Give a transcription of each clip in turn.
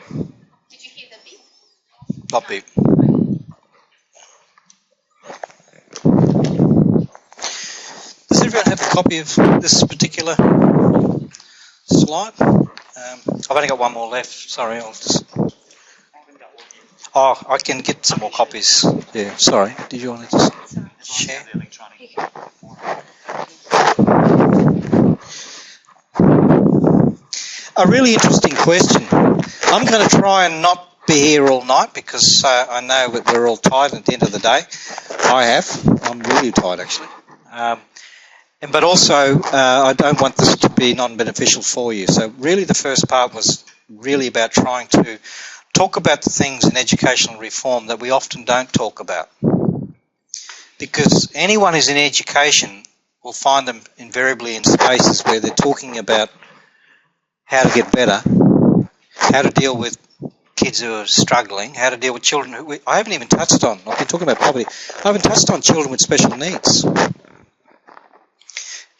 Did you hear the beep? Not beep. Does everyone have a copy of this particular slide? I've only got one more left. Sorry, I'll just... Oh, I can get some more copies. Yeah, sorry. Did you want to just share? A really interesting question. I'm going to try and not be here all night because I know that we're all tired at the end of the day. I'm really tired actually. But also, I don't want this to be non-beneficial for you. So really the first part was really about trying to talk about the things in educational reform that we often don't talk about. Because anyone who's in education will find them invariably in spaces where they're talking about how to get better, how to deal with kids who are struggling, how to deal with children who I haven't even touched on. I've been talking about poverty. I haven't touched on children with special needs.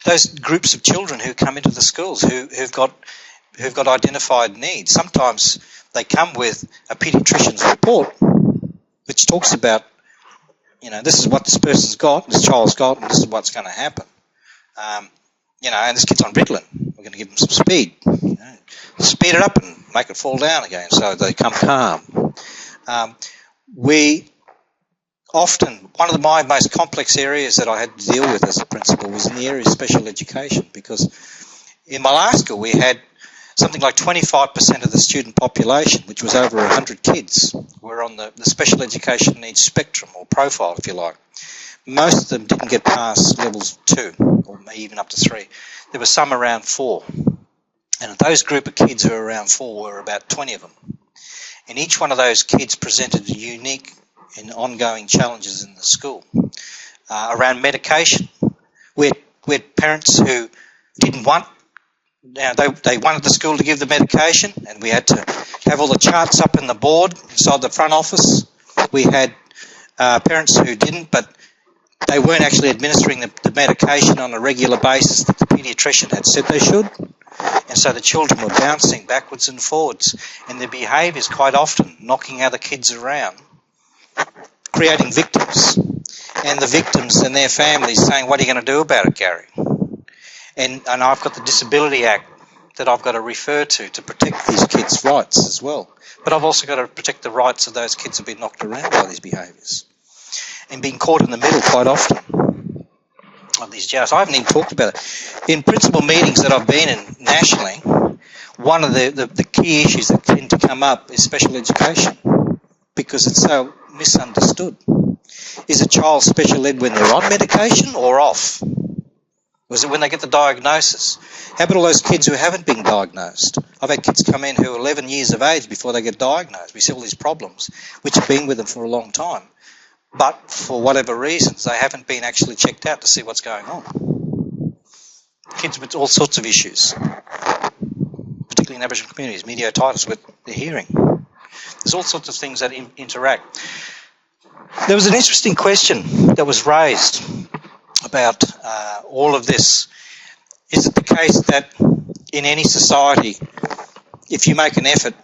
Those groups of children who come into the schools who've got identified needs. Sometimes they come with a paediatrician's report which talks about, this is what this person's got, this child's got, and this is what's going to happen. And this kid's on Ritalin. We're going to give them some speed. Speed it up and make it fall down again so they come calm. One of my most complex areas that I had to deal with as a principal was in the area of special education, because in my last school we had something like 25% of the student population, which was over 100 kids, were on the special education needs spectrum or profile, if you like. Most of them didn't get past levels 2 or even up to 3. There were some around 4. And those group of kids who were around 4 were about 20 of them. And each one of those kids presented unique and ongoing challenges in the school. Around medication, we had parents who didn't want, they wanted the school to give the medication, and we had to have all the charts up in the board inside the front office. We had parents who didn't, but they weren't actually administering the medication on a regular basis that the paediatrician had said they should. And so the children were bouncing backwards and forwards, and their behaviours quite often knocking other kids around, creating victims, and the victims and their families saying, "What are you going to do about it, Gary?" And I've got the Disability Act that I've got to refer to protect these kids' rights as well. But I've also got to protect the rights of those kids who've been knocked around by these behaviours and being caught in the middle quite often of these jails. I haven't even talked about it. In principal meetings that I've been in nationally, one of the key issues that tend to come up is special education, because it's so misunderstood. Is a child special ed when they're on medication or off? Or is it when they get the diagnosis? How about all those kids who haven't been diagnosed? I've had kids come in who are 11 years of age before they get diagnosed. We see all these problems, which have been with them for a long time. But for whatever reasons, they haven't been actually checked out to see what's going on. Kids with all sorts of issues, particularly in Aboriginal communities, mediotitis with the hearing. There's all sorts of things that interact. There was an interesting question that was raised about all of this. Is it the case that in any society, if you make an effort,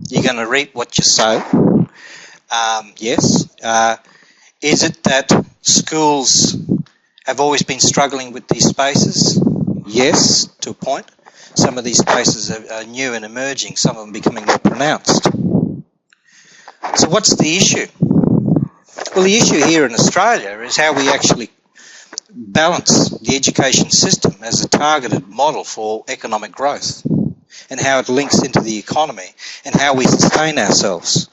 you're going to reap what you sow? Yes. Is it that schools have always been struggling with these spaces? Yes, to a point. Some of these spaces are new and emerging, some of them becoming more pronounced. So what's the issue? Well, the issue here in Australia is how we actually balance the education system as a targeted model for economic growth, and how it links into the economy and how we sustain ourselves.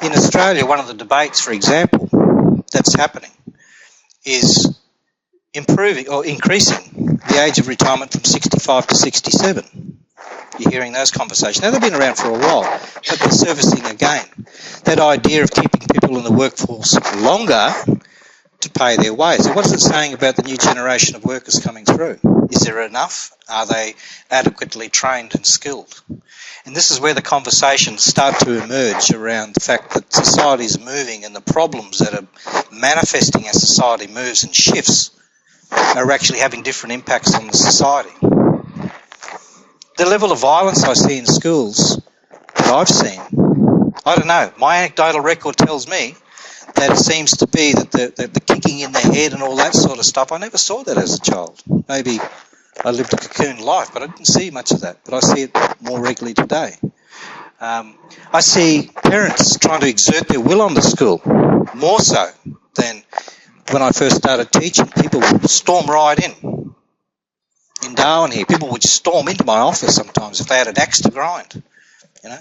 In Australia, one of the debates, for example, that's happening is improving or increasing the age of retirement from 65 to 67. You're hearing those conversations. Now, they've been around for a while, but they're surfacing again. That idea of keeping people in the workforce longer to pay their way. So what is it saying about the new generation of workers coming through? Is there enough? Are they adequately trained and skilled? And this is where the conversations start to emerge around the fact that society is moving, and the problems that are manifesting as society moves and shifts are actually having different impacts on the society. The level of violence I see in schools that I've seen. I don't know. My anecdotal record tells me that it seems to be that the kicking in the head and all that sort of stuff, I never saw that as a child. Maybe I lived a cocoon life, but I didn't see much of that. But I see it more regularly today. I see parents trying to exert their will on the school, more so than when I first started teaching. People would storm right in Darwin here. People would storm into my office sometimes if they had an axe to grind. You know,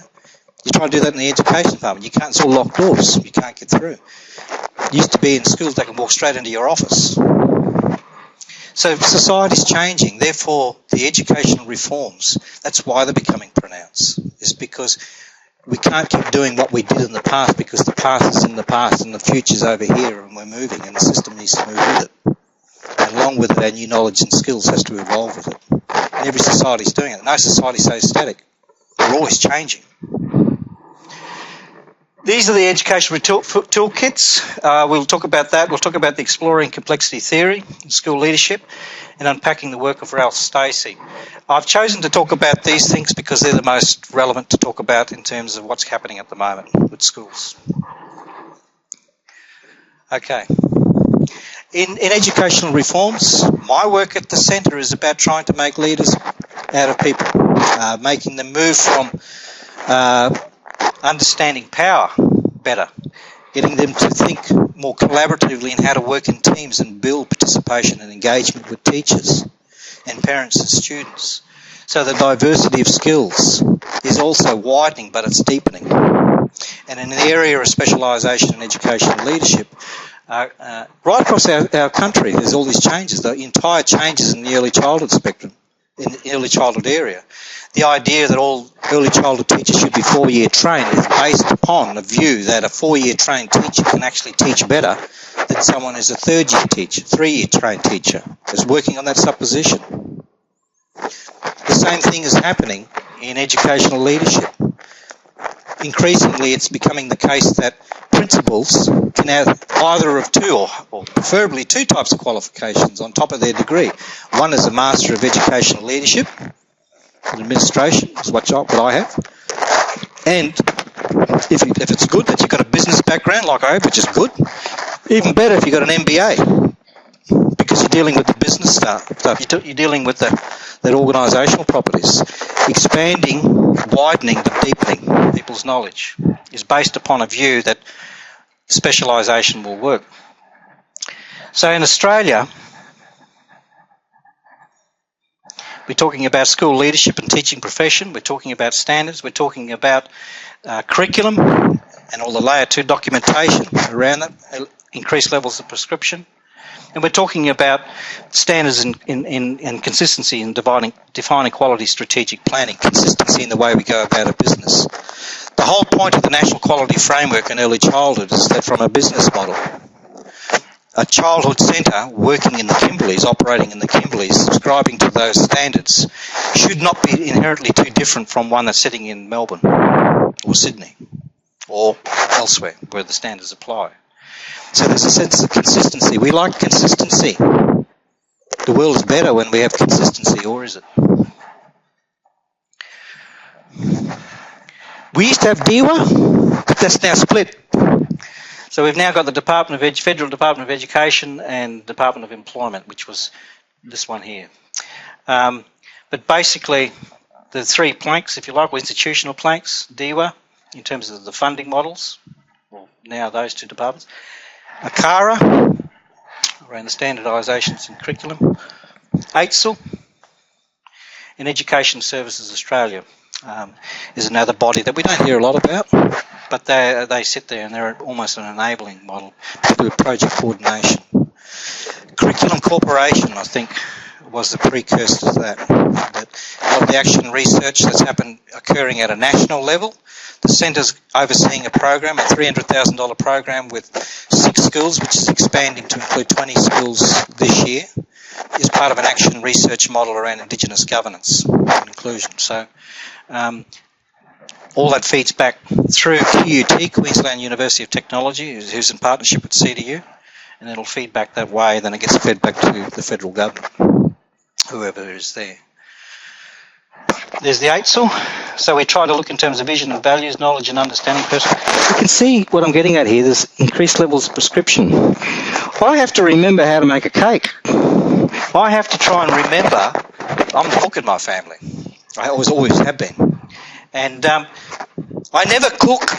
you try to do that in the education department. You can't. It's all locked doors. You can't get through. It used to be in schools they can walk straight into your office. So society's changing. Therefore, the educational reforms, that's why they're becoming pronounced. Is because we can't keep doing what we did in the past, because the past is in the past and the future's over here and we're moving and the system needs to move with it. And along with it, our new knowledge and skills has to evolve with it. And every society's doing it. No society stays static. We're always changing. These are the educational toolkits. We'll talk about that. We'll talk about the exploring complexity theory in school leadership and unpacking the work of Ralph Stacey. I've chosen to talk about these things because they're the most relevant to talk about in terms of what's happening at the moment with schools. Okay. In educational reforms, my work at the centre is about trying to make leaders out of people, making them move from understanding power better, getting them to think more collaboratively in how to work in teams and build participation and engagement with teachers and parents and students. So the diversity of skills is also widening, but it's deepening. And in the area of specialisation in educational leadership, right across our country, there's all these changes, the entire changes in the early childhood spectrum, in the early childhood area. The idea that all early childhood teachers should be 4-year trained is based upon a view that a 4-year trained teacher can actually teach better than someone who's a 3-year teacher, 3-year trained teacher, is working on that supposition. The same thing is happening in educational leadership. Increasingly, it's becoming the case that principals can have either of two, or preferably 2 types of qualifications on top of their degree. One is a Master of Educational Leadership and Administration, is what I have. And if it's good that you've got a business background like I have, which is good, even better if you've got an MBA, because you're dealing with the business stuff. You're dealing with that organisational properties. Expanding, widening, but deepening people's knowledge is based upon a view that specialisation will work. So in Australia, we're talking about school leadership and teaching profession. We're talking about standards. We're talking about curriculum and all the layer 2 documentation around that, increased levels of prescription. And we're talking about standards and consistency in defining quality strategic planning, consistency in the way we go about a business. The whole point of the National Quality Framework in early childhood is that from a business model, a childhood centre working in the Kimberleys, operating in the Kimberleys, subscribing to those standards, should not be inherently too different from one that's sitting in Melbourne or Sydney or elsewhere where the standards apply. So there's a sense of consistency. We like consistency. The world is better when we have consistency, or is it? We used to have DEWA, but that's now split. So we've now got the Federal Department of Education and Department of Employment, which was this one here. But basically, the 3 planks, if you like, were institutional planks, DEWA, in terms of the funding models, well, now those 2 departments. ACARA, around the standardisations in curriculum. AITSL, and Education Services Australia is another body that we don't hear a lot about, but they sit there and they're almost an enabling model, particularly with project coordination. Curriculum Corporation, I think, was the precursor to that. A lot of the action research that's occurring at a national level. The centre's overseeing a program, a $300,000 program with 6 schools, which is expanding to include 20 schools this year, is part of an action research model around Indigenous governance and inclusion. So all that feeds back through QUT, Queensland University of Technology, who's in partnership with CDU, and it'll feed back that way, then it gets fed back to the federal government, whoever is there. There's the AITSL. So we try to look in terms of vision and values, knowledge and understanding person. You can see what I'm getting at here. There's increased levels of prescription. I have to remember how to make a cake. I have to try and remember I'm the cook in my family. I always have been. And I never cook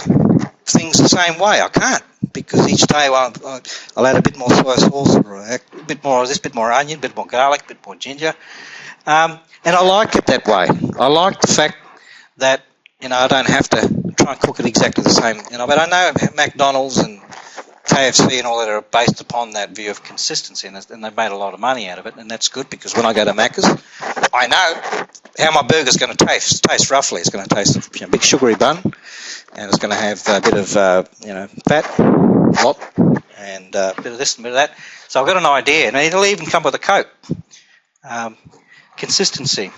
things the same way. I can't, because each day I'll add a bit more soy sauce, or a bit more of this, a bit more onion, a bit more garlic, a bit more ginger. And I like it that way. I like the fact that, I don't have to try and cook it exactly the same. But I know McDonald's and KFC and all that are based upon that view of consistency, and they've made a lot of money out of it, and that's good, because when I go to Macca's, I know how my burger's going to taste roughly. It's going to taste a big sugary bun, and it's going to have a bit of fat, a lot, and a bit of this and a bit of that. So I've got an idea, and it'll even come with a Coke. Consistency.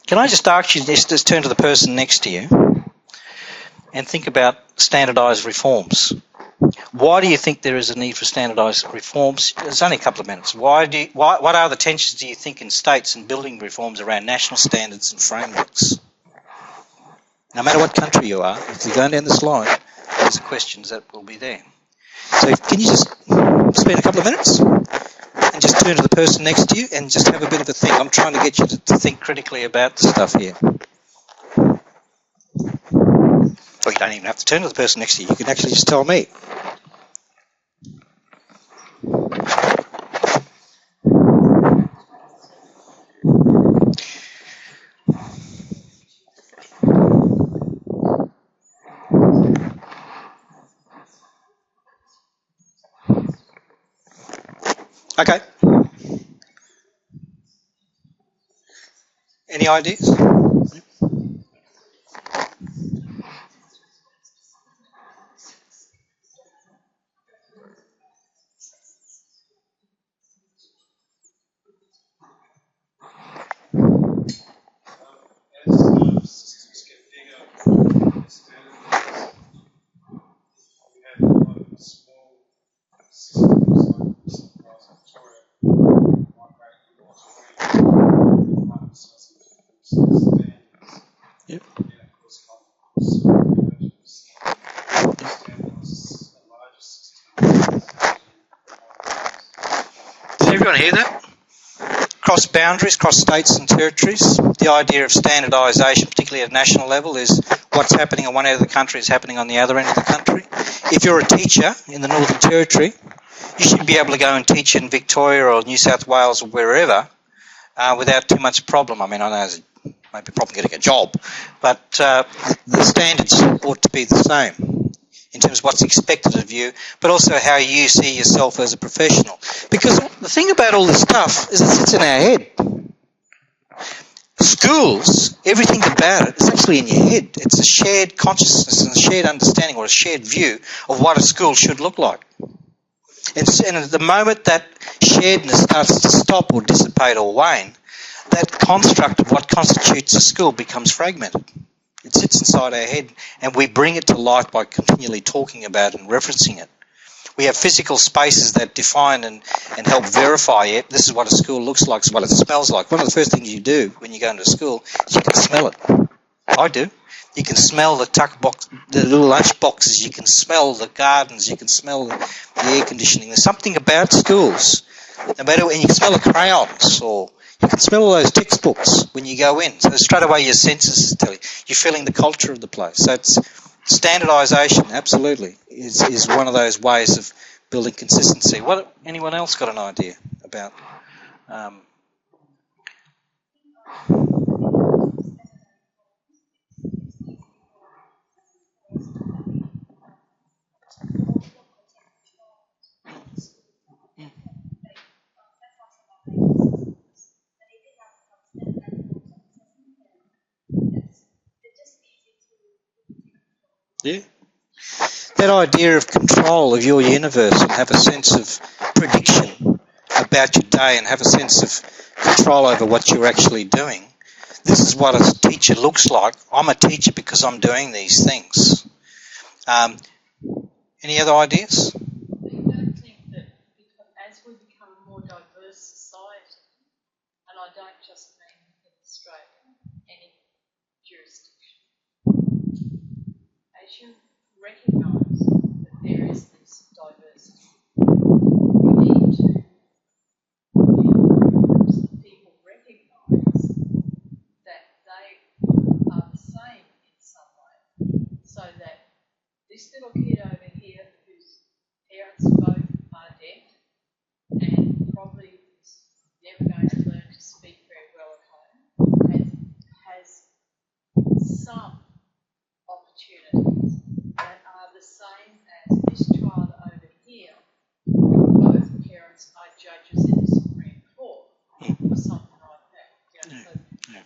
Can I just ask you, just turn to the person next to you and think about standardised reforms? Why do you think there is a need for standardised reforms? It's only a couple of minutes. What are the tensions, do you think, in states and building reforms around national standards and frameworks? No matter what country you are, if you're going down this line, these are questions that will be there. So can you just spend a couple of minutes and just turn to the person next to you and just have a bit of a think? I'm trying to get you to think critically about the stuff here. Or you don't even have to turn to the person next to you. You can actually just tell me. Okay. Any ideas? Yep. Did everyone hear that? Cross boundaries, cross states and territories. The idea of standardisation, particularly at national level, is what's happening on one end of the country is happening on the other end of the country. If you're a teacher in the Northern Territory, you should be able to go and teach in Victoria or New South Wales or wherever without too much problem. I mean, I know there's maybe a problem getting a job, but the standards ought to be the same in terms of what's expected of you, but also how you see yourself as a professional. Because the thing about all this stuff is it sits in our head. Schools, everything about it is actually in your head. It's a shared consciousness and a shared understanding or a shared view of what a school should look like. And at the moment that sharedness starts to stop or dissipate or wane, that construct of what constitutes a school becomes fragmented. It sits inside our head, and we bring it to life by continually talking about it and referencing it. We have physical spaces that define and help verify it. This is what a school looks like, this is what it smells like. One of the first things you do when you go into a school is you can smell it. I do. You can smell the tuck box, the little lunch boxes. You can smell the gardens. You can smell the air conditioning. There's something about schools. No matter when you can smell the crayons, or you can smell all those textbooks when you go in. So straight away your senses tell you. You're feeling the culture of the place. So it's standardisation, absolutely, is one of those ways of building consistency. Anyone else got an idea about? Yeah. That idea of control of your universe and have a sense of prediction about your day and have a sense of control over what you're actually doing. This is what a teacher looks like. I'm a teacher because I'm doing these things. Any other ideas? I don't think that as we become a more diverse society, and I don't just mean in Australia, any jurisdiction,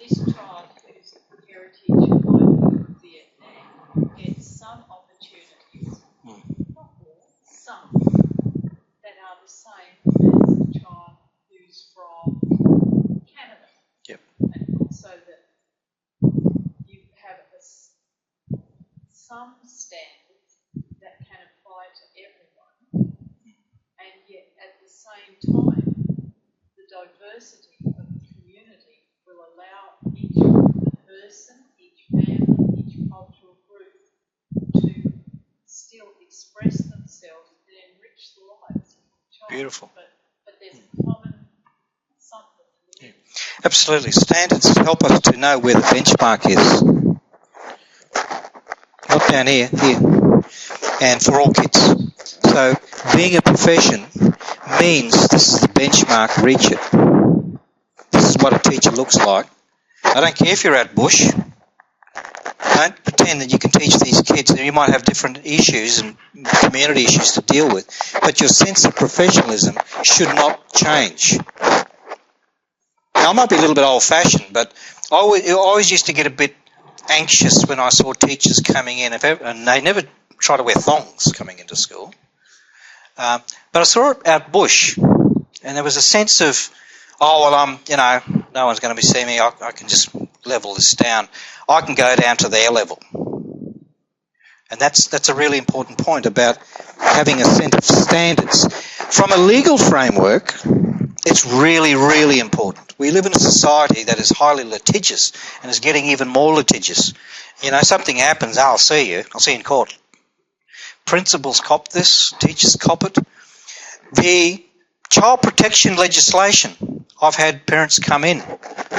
this child whose heritage might be from Vietnam gets some opportunities, not all, some, that are the same as the child who's from Canada. Yep. And so that you have some standards that can apply to everyone, and yet at the same time, the diversity of the community will allow each person, each family, each cultural group to still express themselves and enrich the lives of the child. Beautiful. But there's a common something. Yeah. Absolutely. Standards help us to know where the benchmark is. Not down here, and for all kids. So being a profession means this is the benchmark, reach it. This is what a teacher looks like. I don't care if you're at Bush. Don't pretend that you can teach these kids. You might have different issues and community issues to deal with, but your sense of professionalism should not change. Now, I might be a little bit old-fashioned, but I always used to get a bit anxious when I saw teachers coming in, and they never try to wear thongs coming into school. But I saw it at Bush, and there was a sense of, no one's going to be seeing me. I can just level this down. I can go down to their level. And that's a really important point about having a set of standards. From a legal framework, it's really, really important. We live in a society that is highly litigious and is getting even more litigious. Something happens, I'll see you in court. Principals cop this, teachers cop it. The child protection legislation, I've had parents come in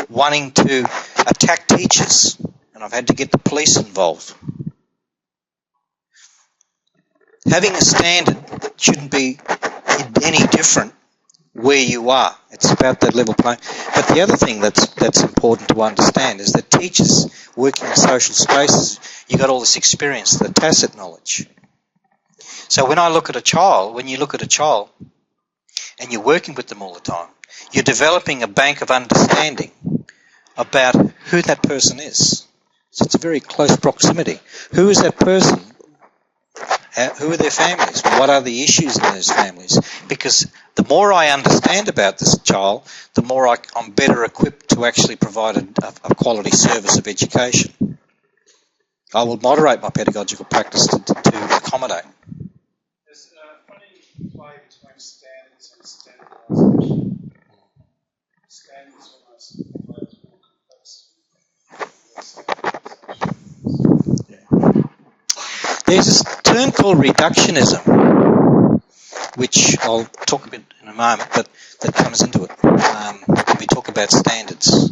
wanting to attack teachers, and I've had to get the police involved. Having a standard shouldn't be any different where you are. It's about that level playing. But the other thing that's important to understand is that teachers working in social spaces, you got all this experience, the tacit knowledge. So when you look at a child and you're working with them all the time, you're developing a bank of understanding about who that person is. So it's a very close proximity. Who is that person? Who are their families? What are the issues in those families? Because the more I understand about this child, the more I'm better equipped to actually provide a quality service of education. I will moderate my pedagogical practice to accommodate. There's a funny play between standards and standardisation. Standards almost implies more complexity. There's this term called reductionism, which I'll talk a bit in a moment, but that comes into it. When we talk about standards,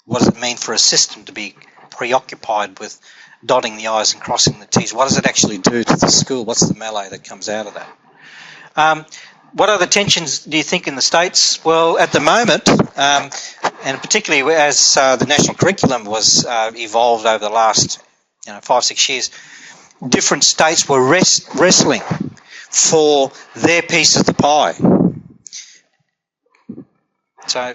what does it mean for a system to be preoccupied with dotting the I's and crossing the T's? What does it actually do to the school? What's the melee that comes out of that? What are the tensions, do you think, in the States? Well, at the moment, and particularly as the national curriculum was evolved over the last 5-6 years, different states were wrestling for their piece of the pie. So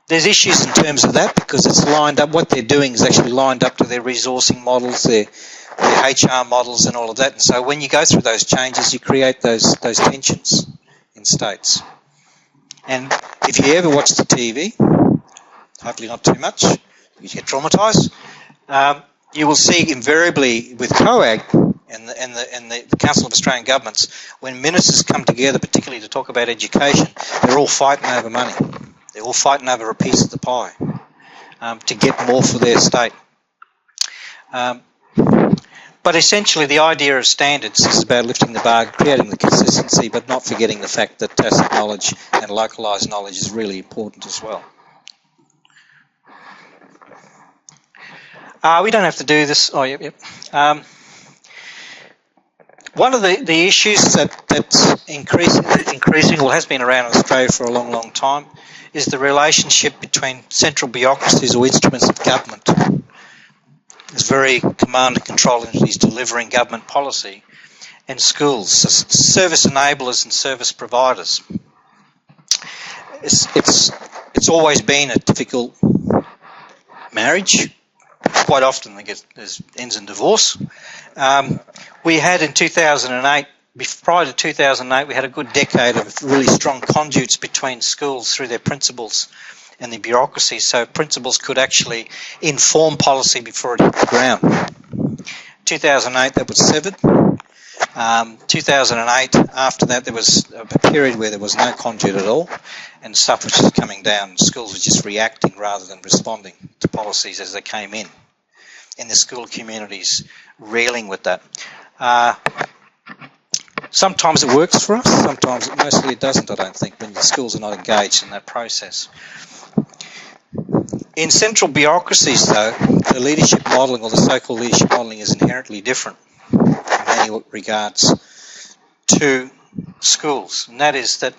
there's issues in terms of that because it's lined up, what they're doing is actually lined up to their resourcing models, their HR models and all of that. And so when you go through those changes, you create those tensions in states. And if you ever watch the TV, hopefully not too much, you get traumatised, you will see invariably with COAG and the Council of Australian Governments, when ministers come together, particularly to talk about education, they're all fighting over money. They're all fighting over a piece of the pie to get more for their state. But essentially the idea of standards is about lifting the bar, creating the consistency, but not forgetting the fact that tacit knowledge and localised knowledge is really important as well. We don't have to do this. Oh, yep. One of the issues that's increasing, or has been around in Australia for a long, long time, is the relationship between central bureaucracies or instruments of government. There's very command and control entities delivering government policy, and schools, service enablers and service providers. It's always been a difficult marriage. Quite often it ends in divorce. We had in 2008, prior to 2008, we had a good decade of really strong conduits between schools through their principals and the bureaucracy, so principals could actually inform policy before it hit the ground. 2008, that was severed. 2008, after that, there was a period where there was no conduit at all, and stuff was just coming down. Schools were just reacting rather than responding to policies as they came in. And the school communities reeling with that. Sometimes it works for us, sometimes it mostly doesn't, I don't think, when the schools are not engaged in that process. In central bureaucracies, though, the leadership modelling, or the so-called leadership modelling, is inherently different in many regards to schools, and that is that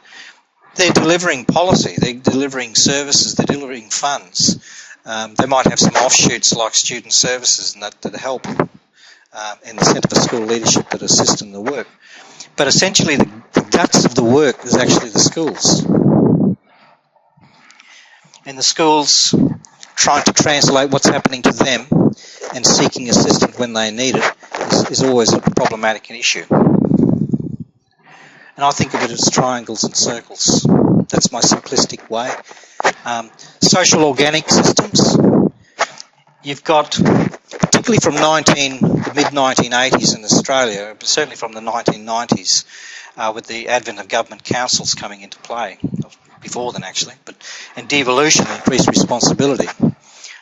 they're delivering policy, they're delivering services, they're delivering funds. They might have some offshoots like student services and that help in the centre for school leadership that assist in the work. But essentially the guts of the work is actually the schools. And the schools trying to translate what's happening to them and seeking assistance when they need it is always a problematic issue. And I think of it as triangles and circles. That's my simplistic way. Social organic systems. You've got, particularly from the mid-1980s in Australia, but certainly from the 1990s, with the advent of government councils coming into play, before then actually, and devolution, increased responsibility.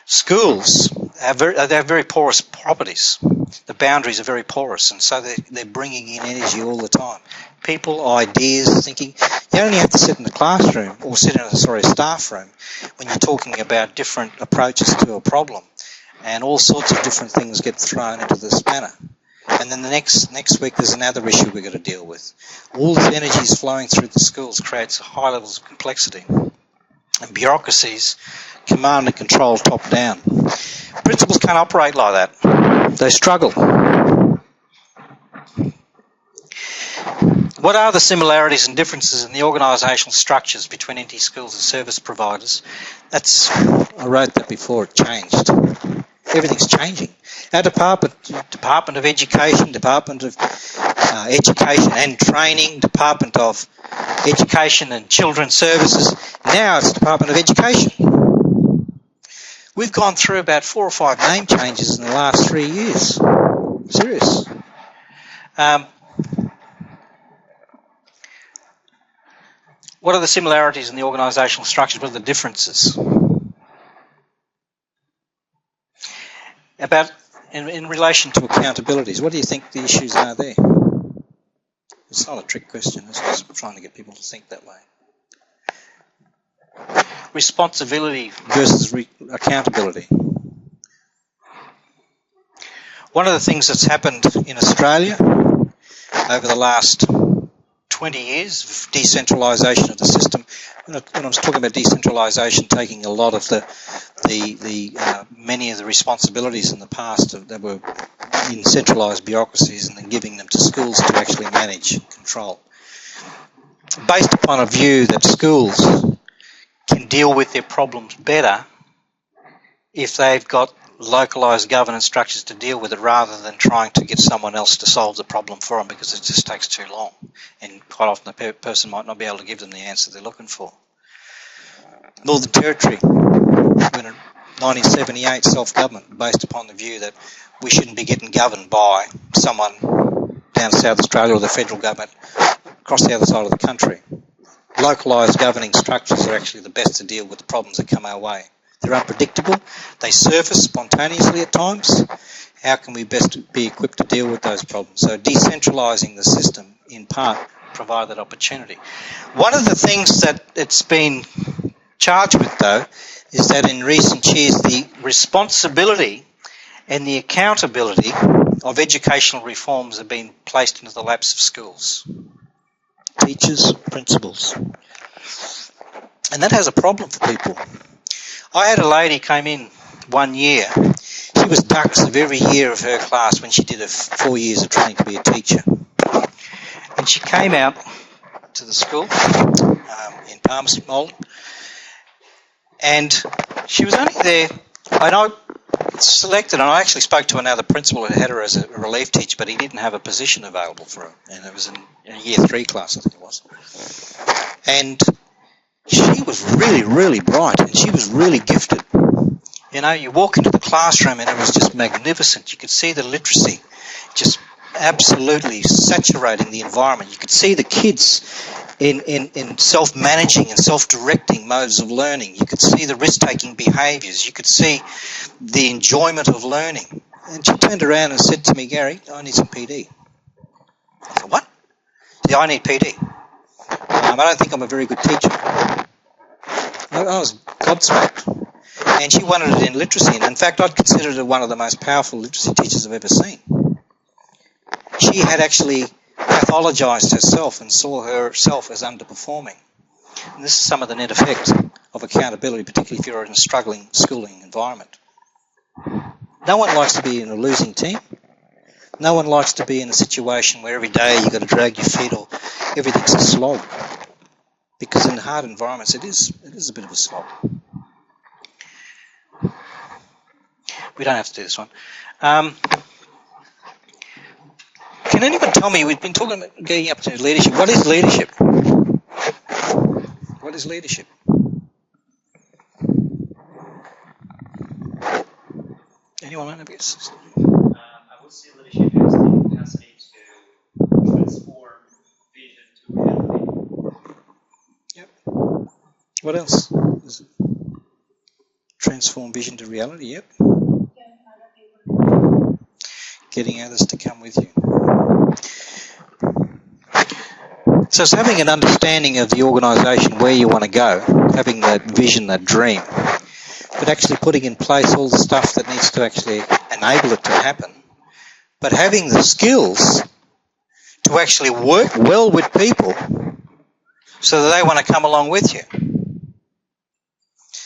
Schools they have very porous properties. The boundaries are very porous, and so they're bringing in energy all the time. People, ideas, thinking. You only have to sit in the classroom or sit in a staff room when you're talking about different approaches to a problem, and all sorts of different things get thrown into the spanner. And then the next week there's another issue we've got to deal with. All this energy is flowing through the schools, creates high levels of complexity. And bureaucracies command and control top down. Principals can't operate like that. They struggle. What are the similarities and differences in the organisational structures between NT schools and service providers? I wrote that before it changed. Everything's changing. Our Department of Education, Department of Education and Training, Department of Education and Children's Services, now it's Department of Education. We've gone through about 4 or 5 name changes in the last 3 years. Serious. What are the similarities in the organisational structures? What are the differences? In relation to accountabilities, what do you think the issues are there? It's not a trick question, it's just trying to get people to think that way. Responsibility versus accountability. One of the things that's happened in Australia over the last 20 years of decentralisation of the system. When I was talking about decentralisation, taking a lot of many of the responsibilities in the past that were in centralised bureaucracies and then giving them to schools to actually manage and control. Based upon a view that schools can deal with their problems better if they've got localised governance structures to deal with it rather than trying to get someone else to solve the problem for them because it just takes too long and quite often the person might not be able to give them the answer they're looking for. Northern Territory, when in 1978 self-government based upon the view that we shouldn't be getting governed by someone down South Australia or the federal government across the other side of the country. Localised governing structures are actually the best to deal with the problems that come our way. They're unpredictable. They surface spontaneously at times. How can we best be equipped to deal with those problems? So decentralising the system, in part, provide that opportunity. One of the things that it's been charged with, though, is that in recent years the responsibility and the accountability of educational reforms have been placed into the laps of schools. Teachers, principals. And that has a problem for people. I had a lady came in one year. She was ducks of every year of her class when she did her 4 years of training to be a teacher. And she came out to the school in Palmerston, and she was only there And I selected, and I actually spoke to another principal who had her as a relief teacher, but he didn't have a position available for her, and it was in a year 3 class, I think it was. And she was really, really bright, and she was really gifted. You know, you walk into the classroom and it was just magnificent. You could see the literacy just absolutely saturating the environment. You could see the kids in self-managing and self-directing modes of learning. You could see the risk-taking behaviours. You could see the enjoyment of learning. And she turned around and said to me, "Gary, I need some PD." I said, "What?" "Yeah, I need PD. I don't think I'm a very good teacher." I was gobsmacked. And she wanted it in literacy. And in fact, I'd considered her one of the most powerful literacy teachers I've ever seen. She had actually pathologised herself and saw herself as underperforming. And this is some of the net effect of accountability, particularly if you're in a struggling schooling environment. No one likes to be in a losing team. No one likes to be in a situation where every day you've got to drag your feet or everything's a slog. Because in hard environments, it is a bit of a slog. We don't have to do this one. Can anyone tell me, we've been talking about getting up to leadership. What is leadership? What is leadership? Anyone want to guess? I would say leadership has the capacity to transform vision to reality. Yep. What else? Is it transform vision to reality? Yep. Getting others to come with you. So it's having an understanding of the organisation, where you want to go, having that vision, that dream, but actually putting in place all the stuff that needs to actually enable it to happen, but having the skills to actually work well with people so that they want to come along with you.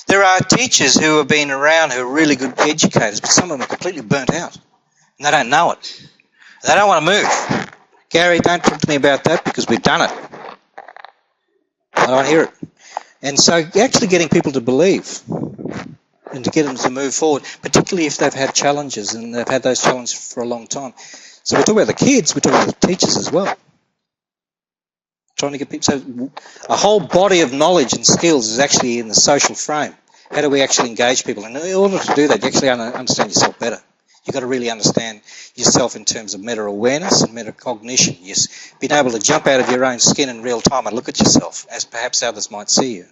There are teachers who have been around who are really good educators, but some of them are completely burnt out. And they don't know it. They don't want to move. "Gary, don't talk to me about that because we've done it. I don't hear it." And so actually getting people to believe and to get them to move forward, particularly if they've had challenges and they've had those challenges for a long time. So we're talking about the kids, we're talking about the teachers as well. Trying to get people, so a whole body of knowledge and skills is actually in the social frame. How do we actually engage people? And in order to do that, you actually understand yourself better. You've got to really understand yourself in terms of meta-awareness and metacognition. Yes, being able to jump out of your own skin in real time and look at yourself as perhaps others might see you.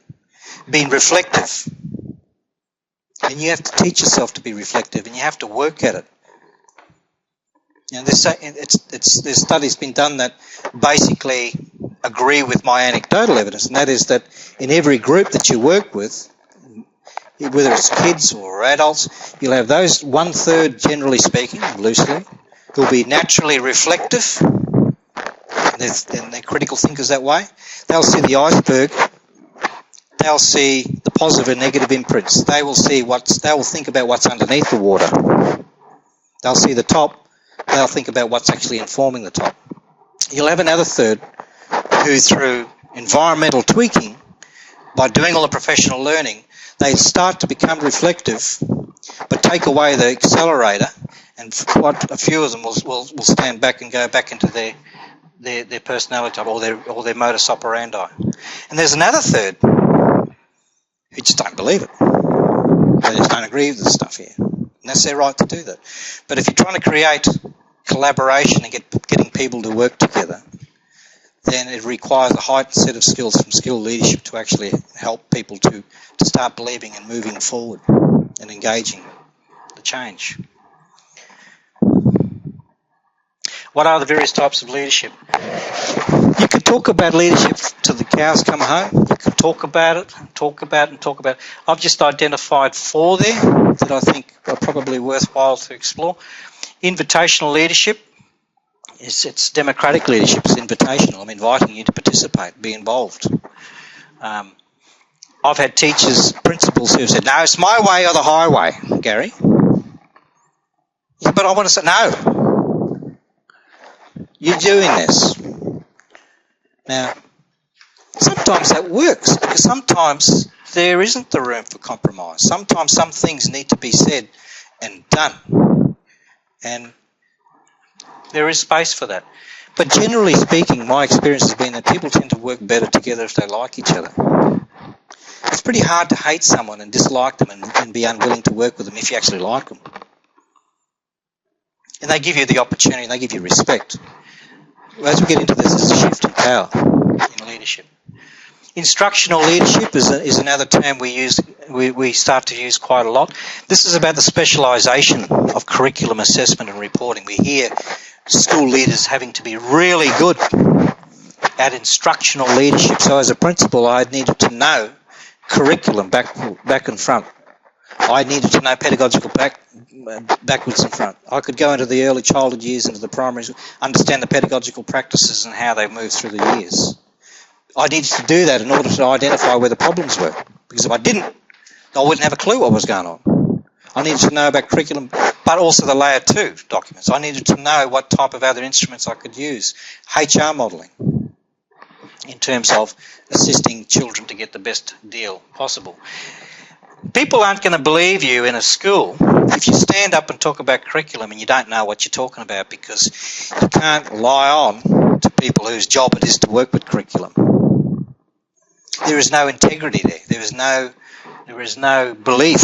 Being reflective. And you have to teach yourself to be reflective, and you have to work at it. You know, there's studies been done that basically agree with my anecdotal evidence, and that is that in every group that you work with, whether it's kids or adults, you'll have those 1/3, generally speaking, loosely, who'll be naturally reflective, and they're critical thinkers that way. They'll see the iceberg, they'll see the positive and negative imprints, they will think about what's underneath the water. They'll see the top, they'll think about what's actually informing the top. You'll have another third who, through environmental tweaking, by doing all the professional learning, they start to become reflective, but take away the accelerator, and quite a few of them will stand back and go back into their personality type or their modus operandi. And there's another third who just don't believe it. They just don't agree with the stuff here. And that's their right to do that. But if you're trying to create collaboration and getting people to work together, then it requires a heightened set of skills from skilled leadership to actually help people to start believing and moving forward and engaging the change. What are the various types of leadership? You could talk about leadership till the cows come home. You could talk about it. I've just identified 4 there that I think are probably worthwhile to explore. Invitational leadership. It's democratic leadership. It's invitational. I'm inviting you to participate, be involved. I've had teachers, principals who have said, "No, it's my way or the highway, Gary." Yeah, but I want to say, no. You're doing this. Now, sometimes that works, because sometimes there isn't the room for compromise. Sometimes some things need to be said and done, and there is space for that. But generally speaking, my experience has been that people tend to work better together if they like each other. It's pretty hard to hate someone and dislike them and be unwilling to work with them if you actually like them. And they give you the opportunity, and they give you respect. As we get into this, there's a shift in power in leadership. Instructional leadership is another term we start to use quite a lot. This is about the specialisation of curriculum assessment and reporting. We hear school leaders having to be really good at instructional leadership. So as a principal, I needed to know curriculum back and front. I needed to know pedagogical backwards and front. I could go into the early childhood years, into the primaries, understand the pedagogical practices and how they move through the years. I needed to do that in order to identify where the problems were, because if I didn't, I wouldn't have a clue what was going on. I needed to know about curriculum, but also the layer 2 documents. I needed to know what type of other instruments I could use. HR modelling, in terms of assisting children to get the best deal possible. People aren't going to believe you in a school if you stand up and talk about curriculum and you don't know what you're talking about, because you can't rely on to people whose job it is to work with curriculum. There is no integrity there. There is no belief.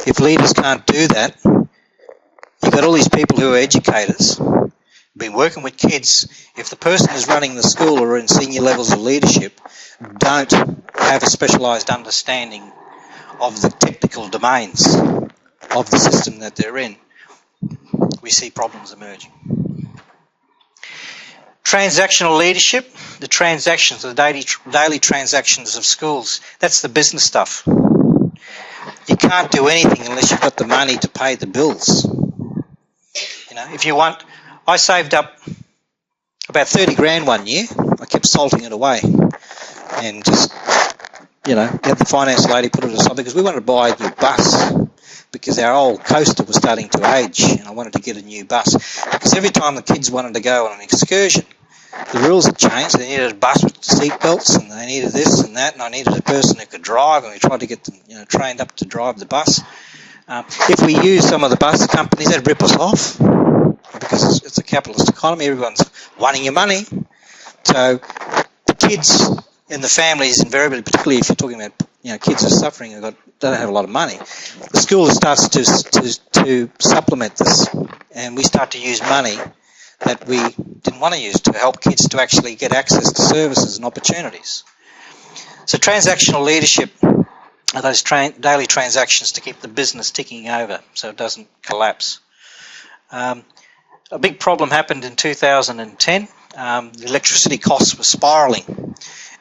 If leaders can't do that, you've got all these people who are educators, been working with kids. If the person who's running the school or in senior levels of leadership don't have a specialised understanding of the technical domains of the system that they're in, we see problems emerging. Transactional leadership, the transactions, the daily transactions of schools, that's the business stuff. You can't do anything unless you've got the money to pay the bills. You know, if you want, I saved up about 30 grand one year. I kept salting it away and just, had the finance lady put it aside because we wanted to buy a new bus because our old coaster was starting to age and I wanted to get a new bus. Because every time the kids wanted to go on an excursion, the rules had changed. They needed a bus with seat belts and they needed this and that, and I needed a person who could drive, and we tried to get them trained up to drive the bus. If we used some of the bus companies, they'd rip us off because it's a capitalist economy. Everyone's wanting your money. So the kids and the families invariably, particularly if you're talking about kids who are suffering and don't have a lot of money, the school starts to supplement this, and we start to use money that we didn't want to use to help kids to actually get access to services and opportunities. So transactional leadership are those daily transactions to keep the business ticking over so it doesn't collapse. A big problem happened in 2010. The electricity costs were spiralling.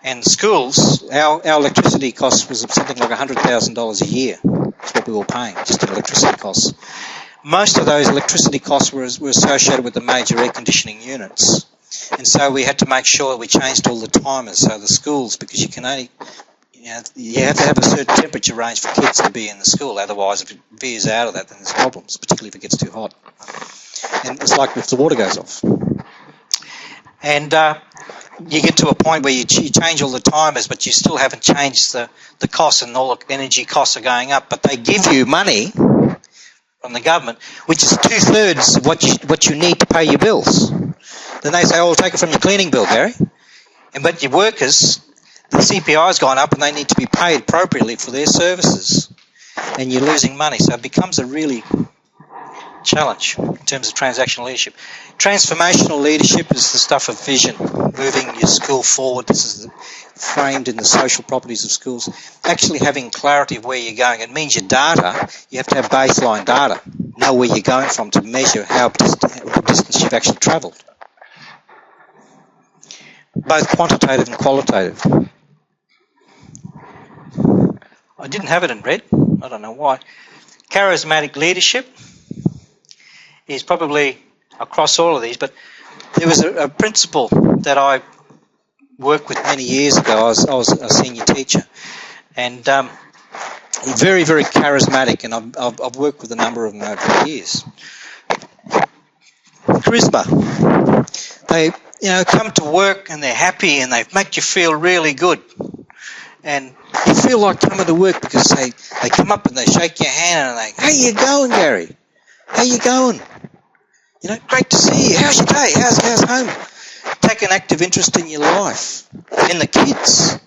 And schools, our electricity costs was something like $100,000 a year. That's what we were paying, just in electricity costs. Most of those electricity costs were associated with the major air conditioning units. And so we had to make sure we changed all the timers. So the schools, because you can only, you have to have a certain temperature range for kids to be in the school. Otherwise, if it veers out of that, then there's problems, particularly if it gets too hot. And it's like if the water goes off. And you get to a point where you change all the timers, but you still haven't changed the costs, and all the energy costs are going up. But they give you money from the government, which is 2/3 of what you need to pay your bills. Then they say, "Oh, we'll take it from your cleaning bill, Gary." But your workers, the CPI's gone up, and they need to be paid appropriately for their services, and you're losing money. So it becomes a really challenge in terms of transactional leadership. Transformational leadership is the stuff of vision, moving your school forward. This is framed in the social properties of schools. Actually having clarity of where you're going. It means your data, you have to have baseline data, know where you're going from to measure the distance you've actually travelled. Both quantitative and qualitative. I didn't have it in red. I don't know why. Charismatic leadership is probably across all of these, but there was a principal that I worked with many years ago. I was a senior teacher, and very, very charismatic, and I've worked with a number of them over the years. Charisma. come to work and they're happy and they make you feel really good. And you feel like coming to work because they come up and they shake your hand and they, how you going, Gary? How you going? Great to see you. How's your day? How's home? Take an active interest in your life, in the kids,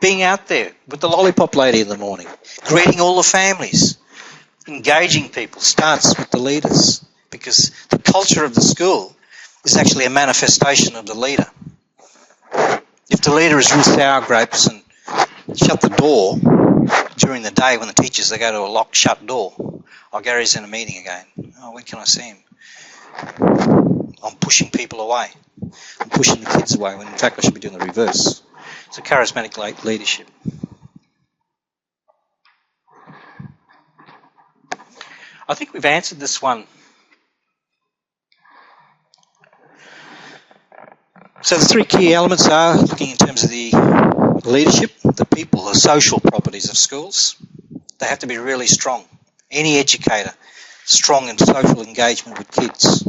being out there with the lollipop lady in the morning, greeting all the families, engaging people starts with the leaders, because the culture of the school is actually a manifestation of the leader. If the leader is real sour grapes and shut the door during the day when the teachers, they go to a locked, shut door. Oh, Gary's in a meeting again. Oh, when can I see him? I'm pushing people away. I'm pushing the kids away when in fact I should be doing the reverse. It's a charismatic leadership. I think we've answered this one. So the three key elements are looking in terms of the leadership, the people, the social properties of schools. They have to be really strong. Any educator, strong in social engagement with kids.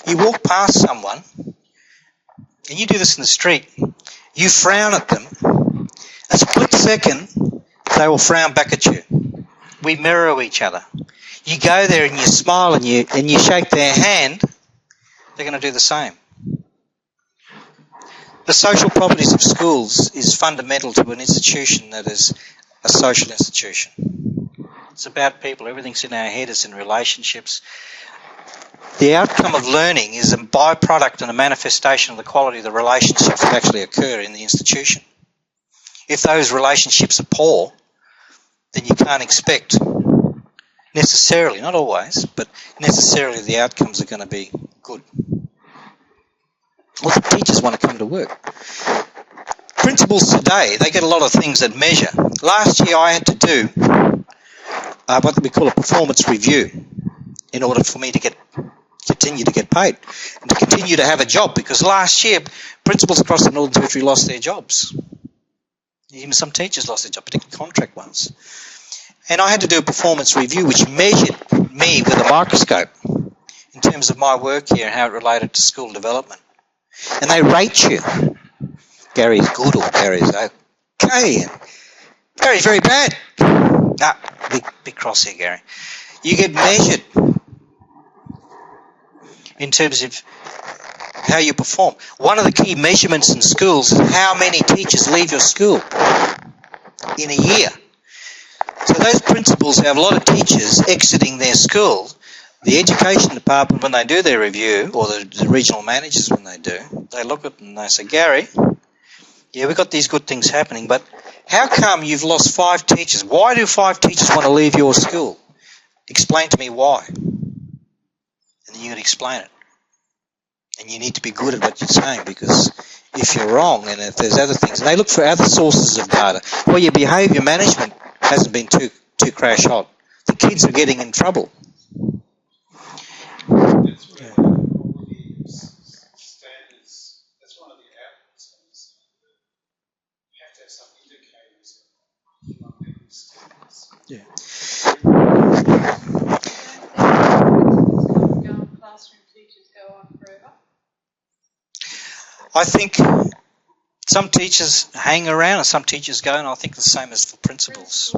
You walk past someone, and you do this in the street, you frown at them, a split second, they will frown back at you. We mirror each other. You go there and you smile and you shake their hand, they're going to do the same. The social properties of schools is fundamental to an institution that is a social institution. It's about people. Everything's in our head. It's in relationships. The outcome of learning is a byproduct and a manifestation of the quality of the relationships that actually occur in the institution. If those relationships are poor, then you can't expect necessarily, not always, but necessarily the outcomes are going to be good. Well, the teachers want to come to work. Principals today, they get a lot of things that measure. Last year I had to do what we call a performance review in order for me to continue to get paid and to continue to have a job, because last year principals across the Northern Territory lost their jobs. Even some teachers lost their job, particularly contract ones. And I had to do a performance review which measured me with a microscope in terms of my work here and how it related to school development. And they rate you. Gary's good or Gary's okay. Gary's very bad. Nah, big cross here, Gary. You get measured in terms of how you perform. One of the key measurements in schools is how many teachers leave your school in a year. So those principals have a lot of teachers exiting their school. The education department, when they do their review, or the regional managers when they do, they look at them and they say, Gary, yeah, we've got these good things happening, but how come you've lost 5 teachers? Why do 5 teachers want to leave your school? Explain to me why. And then you can explain it. And you need to be good at what you're saying, because if you're wrong and if there's other things, and they look for other sources of data. Well, your behaviour management hasn't been too crash hot. The kids are getting in trouble. That's where all these standards, that's one of the outputs of this. You have to have some indicators of Unpacking standards. Yeah. Classroom teachers go on forever? I think some teachers hang around and some teachers go, and I think the same as for principals.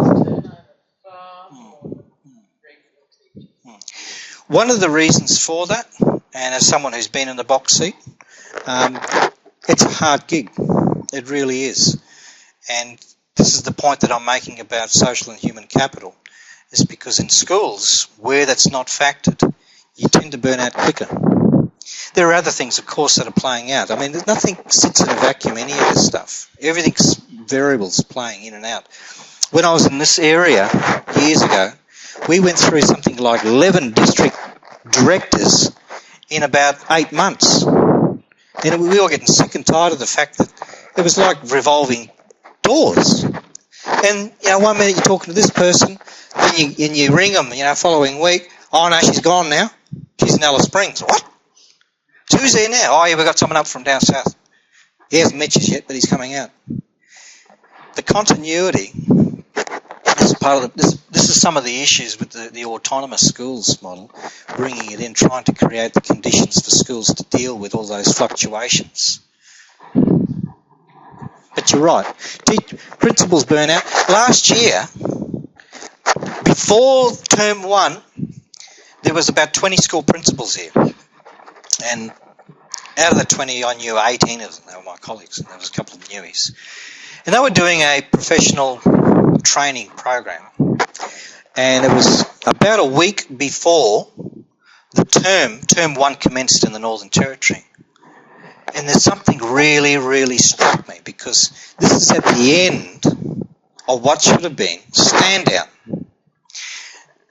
One of the reasons for that, and as someone who's been in the box seat, it's a hard gig. It really is. And this is the point that I'm making about social and human capital, is because in schools, where that's not factored, you tend to burn out quicker. There are other things, of course, that are playing out. I mean, nothing sits in a vacuum, any of this stuff. Everything's variables playing in and out. When I was in this area years ago, we went through something like 11 district directors in about 8 months. And we were getting sick and tired of the fact that it was like revolving doors. And, one minute you're talking to this person, and you ring them, following week, oh no, she's gone now. She's in Alice Springs. What? Who's there now? Oh yeah, we've got someone up from down south. He hasn't met you yet, but he's coming out. The continuity This is part of this is some of the issues with the autonomous schools model, bringing it in, trying to create the conditions for schools to deal with all those fluctuations. But you're right. Principals burn out. Last year, before term 1, there was about 20 school principals here. And out of the 20, I knew 18 of them. They were my colleagues, and there was a couple of newies. And they were doing a professional training program. And it was about a week before the term 1 commenced in the Northern Territory. And there's something really, really struck me, because this is at the end of what should have been stand down.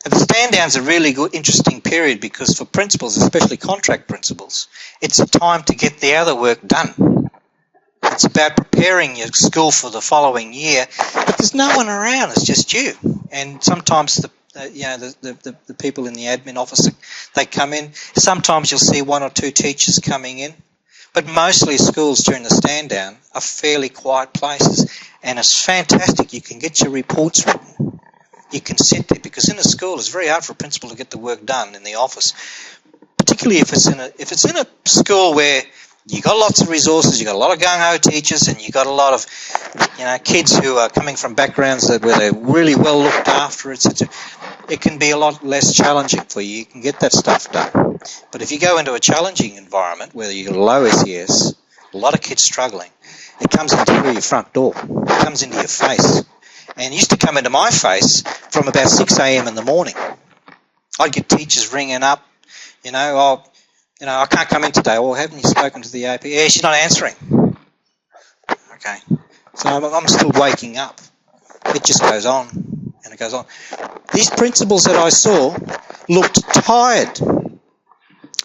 And the stand down's a really good, interesting period, because for principals, especially contract principals, it's a time to get the other work done. It's about preparing your school for the following year, but there's no one around. It's just you. And sometimes the people in the admin office, they come in. Sometimes you'll see 1 or 2 teachers coming in, but mostly schools during the stand down are fairly quiet places, and it's fantastic. You can get your reports written. You can sit there, because in a school it's very hard for a principal to get the work done in the office, particularly if it's in a school where you got lots of resources, you got a lot of gung-ho teachers, and you got a lot of kids who are coming from backgrounds where they're really well looked after, etc. It can be a lot less challenging for you. You can get that stuff done. But if you go into a challenging environment where you got low SES, a lot of kids struggling, it comes into your front door. It comes into your face. And it used to come into my face from about 6 a.m. in the morning. I'd get teachers ringing up, I can't come in today. Well, haven't you spoken to the AP? Yeah, she's not answering. Okay. So I'm still waking up. It just goes on, and it goes on. These principals that I saw looked tired.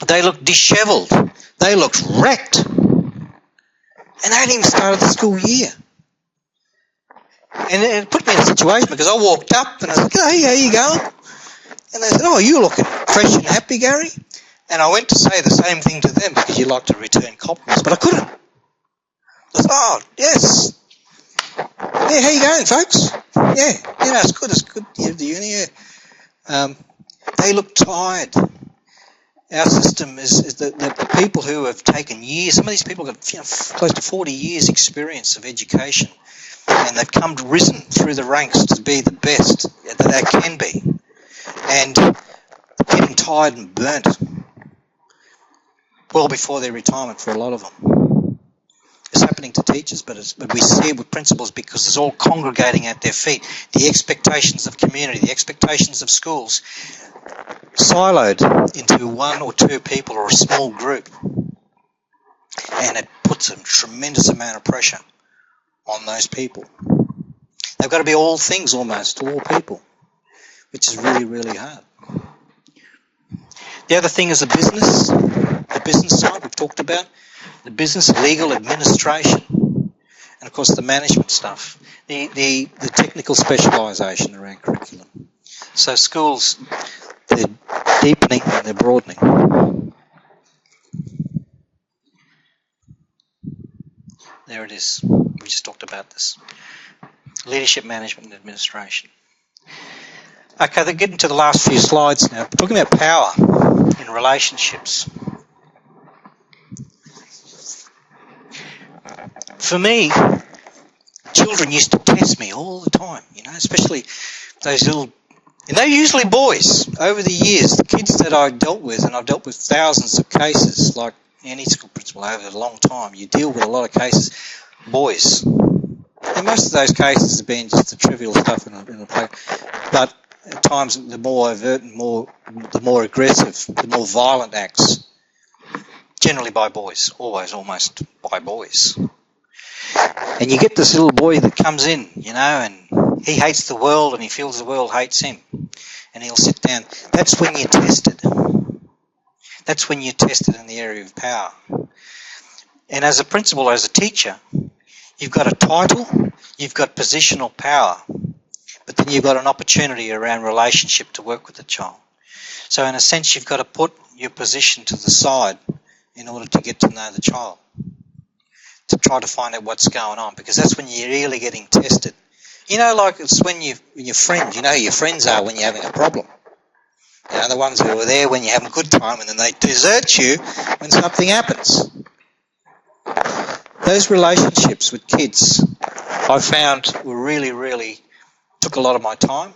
They looked dishevelled. They looked wrecked. And they hadn't even started the school year. And it put me in a situation, because I walked up and I said, "Hey, how you going?" And they said, "Oh, you're looking fresh and happy, Gary." And I went to say the same thing to them, because you like to return compliments, but I couldn't. I said, "Oh, yes. Yeah, how you going, folks? Yeah, it's good. You have the uni, yeah." They look tired. Our system is that the people who have taken years, some of these people have got close to 40 years experience of education, and they've risen through the ranks to be the best that they can be, and getting tired and burnt well before their retirement for a lot of them. It's happening to teachers, but we see it with principals, because it's all congregating at their feet. The expectations of community, the expectations of schools, siloed into 1 or 2 people or a small group, and it puts a tremendous amount of pressure on those people. They've got to be all things almost to all people, which is really, really hard. The other thing is the business side we've talked about, the business, legal, administration, and of course the management stuff, the technical specialisation around curriculum. So schools, they're deepening and they're broadening. There it is. We just talked about this. Leadership, management and administration. Okay, they're getting to the last few slides now. We're talking about power in relationships. For me, children used to test me all the time, especially those little, and they're usually boys. Over the years, the kids that I dealt with, and I've dealt with thousands of cases, like any school principal over a long time, you deal with a lot of cases, boys. And most of those cases have been just the trivial stuff in a play. But at times, the more overt and the more aggressive, the more violent acts, generally by boys, always almost by boys. And you get this little boy that comes in, and he hates the world and he feels the world hates him. And he'll sit down. That's when you're tested. That's when you're tested in the area of power. And as a principal, as a teacher, you've got a title, you've got positional power, but then you've got an opportunity around relationship to work with the child. So in a sense, you've got to put your position to the side in order to get to know the child, to try to find out what's going on, because that's when you're really getting tested You know, like it's when your friends, you know who your friends are when you're having a problem. You know, the ones who are there when you're having a good time and then they desert you when something happens. Those relationships with kids I found were really, really took a lot of my time.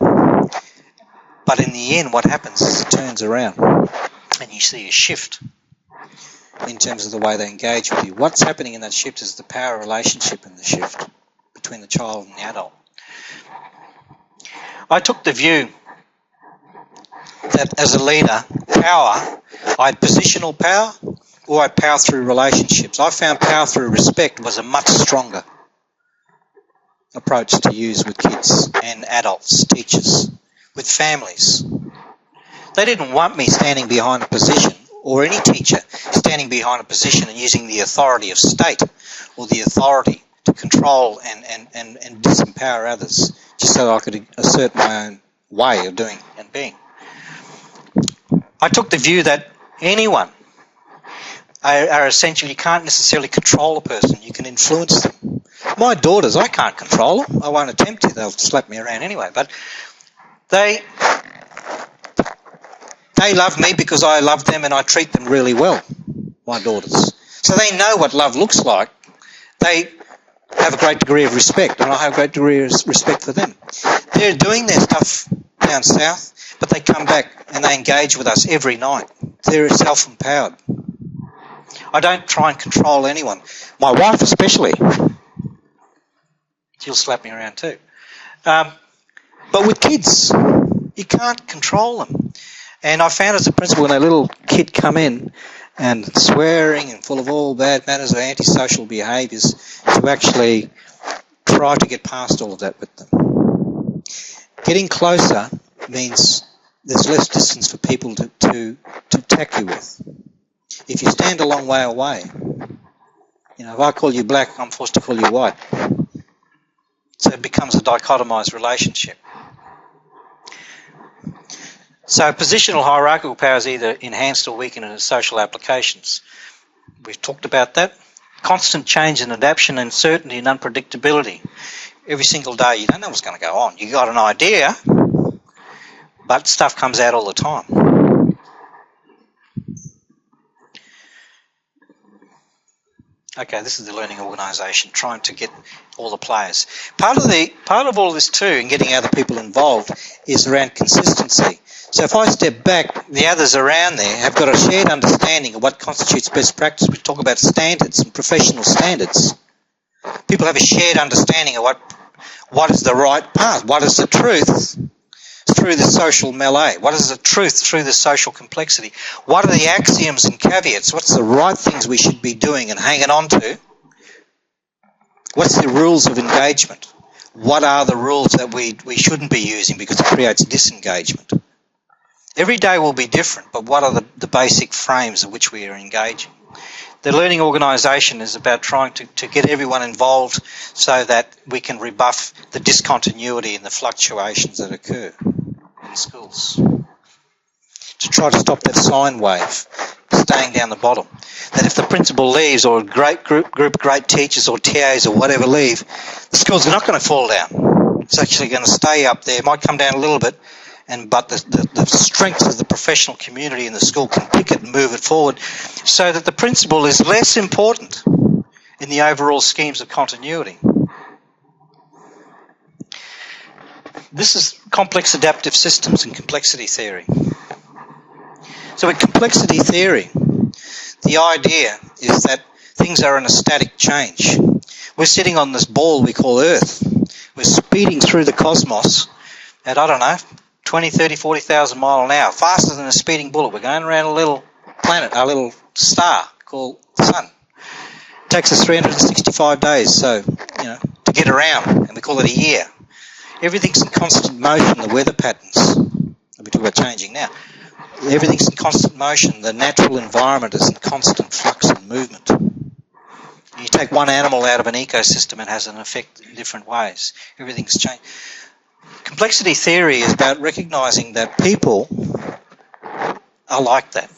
But in the end, what happens is it turns around and you see a shift in terms of the way they engage with you. What's happening in that shift is the power relationship in the shift between the child and the adult. I took the view that as a leader, power, I had positional power or I had power through relationships. I found power through respect was a much stronger approach to use with kids and adults, teachers, with families. They didn't want me standing behind a position, or any teacher standing behind a position and using the authority of state or the authority to control and disempower others just so that I could assert my own way of doing and being. I took the view that anyone are essentially, you can't necessarily control a person, you can influence them. My daughters, I can't control them. I won't attempt to, they'll slap me around anyway, but they love me because I love them and I treat them really well, my daughters. So they know what love looks like. They have a great degree of respect and I have a great degree of respect for them. They're doing their stuff down south, but they come back and they engage with us every night. They're self-empowered. I don't try and control anyone. My wife especially. She'll slap me around too. But with kids, you can't control them. And I found as a principal when a little kid come in and swearing and full of all bad manners or antisocial behaviours, to actually try to get past all of that with them. Getting closer means there's less distance for people to attack you with. If you stand a long way away, you know, if I call you black, I'm forced to call you white. So it becomes a dichotomized relationship. So positional hierarchical power is either enhanced or weakened in its social applications. We've talked about that. Constant change and adaptation, uncertainty and unpredictability. Every single day you don't know what's going to go on. You got an idea, but stuff comes out all the time. Okay, this is the learning organisation, trying to get all the players. Part of all this too, in getting other people involved, is around consistency. So if I step back, the others around there have got a shared understanding of what constitutes best practice. We talk about standards and professional standards. People have a shared understanding of what is the right path, what is the truth through the social melee, what is the truth through the social complexity, what are the axioms and caveats, what's the right things we should be doing and hanging on to, what's the rules of engagement, what are the rules that we shouldn't be using because it creates disengagement. Every day will be different, but what are the basic frames of which we are engaging? The learning organisation is about trying to get everyone involved so that we can rebuff the discontinuity and the fluctuations that occur in schools. To try to stop that sine wave staying down the bottom. That if the principal leaves or a great group of great teachers or TAs or whatever leave, the school's not going to fall down. It's actually going to stay up there. It might come down a little bit, but the strength of the professional community in the school can pick it and move it forward so that the principal is less important in the overall schemes of continuity. This is complex adaptive systems and complexity theory. So in complexity theory, the idea is that things are in a static change. We're sitting on this ball we call Earth. We're speeding through the cosmos at, 20, 30, 40,000 miles an hour, faster than a speeding bullet. We're going around a little planet, a little star called the Sun. It takes us 365 days, so, to get around, and we call it a year. Everything's in constant motion, the weather patterns. We talk about changing now. Everything's in constant motion. The natural environment is in constant flux and movement. You take one animal out of an ecosystem, it has an effect in different ways. Everything's changed. Complexity theory is about recognising that people are like that.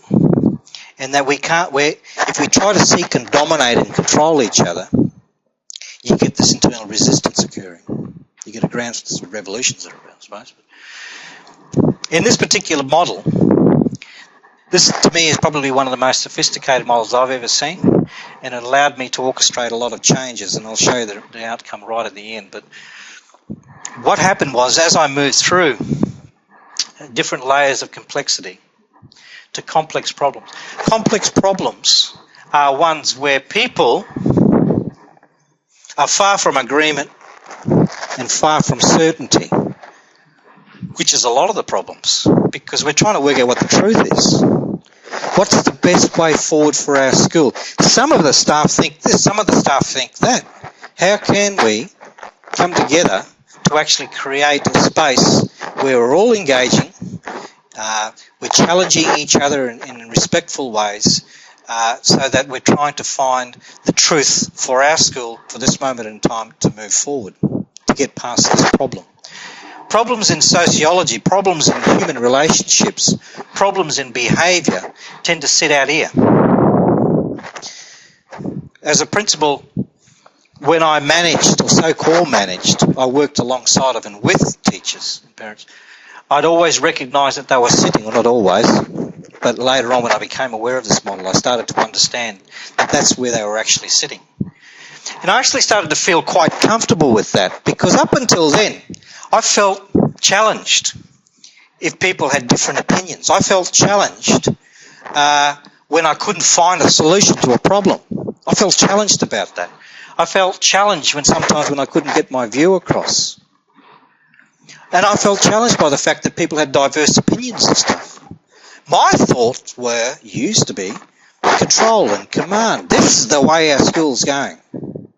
And that if we try to seek and dominate and control each other, you get this internal resistance occurring. You You get a ground for revolutions, I suppose. In this particular model, this to me is probably one of the most sophisticated models I've ever seen, and it allowed me to orchestrate a lot of changes, and I'll show you the outcome right at the end. But what happened was, as I moved through different layers of complexity to complex problems are ones where people are far from agreement and far from certainty, which is a lot of the problems, because we're trying to work out what the truth is. What's the best way forward for our school? Some of the staff think this, some of the staff think that. How can we come together to actually create a space where we're all engaging, we're challenging each other in respectful ways, so that we're trying to find the truth for our school for this moment in time to move forward, to get past this problem. Problems in sociology, problems in human relationships, problems in behaviour tend to sit out here. As a principal, when I managed, or so-called managed, I worked alongside of and with teachers and parents. I'd always recognise that they were sitting, well, not always, but later on when I became aware of this model, I started to understand that that's where they were actually sitting. And I actually started to feel quite comfortable with that, because up until then, I felt challenged if people had different opinions. I felt challenged when I couldn't find a solution to a problem. I felt challenged about that. I felt challenged sometimes when I couldn't get my view across. And I felt challenged by the fact that people had diverse opinions and stuff. My thoughts used to be control and command. This is the way our school's going.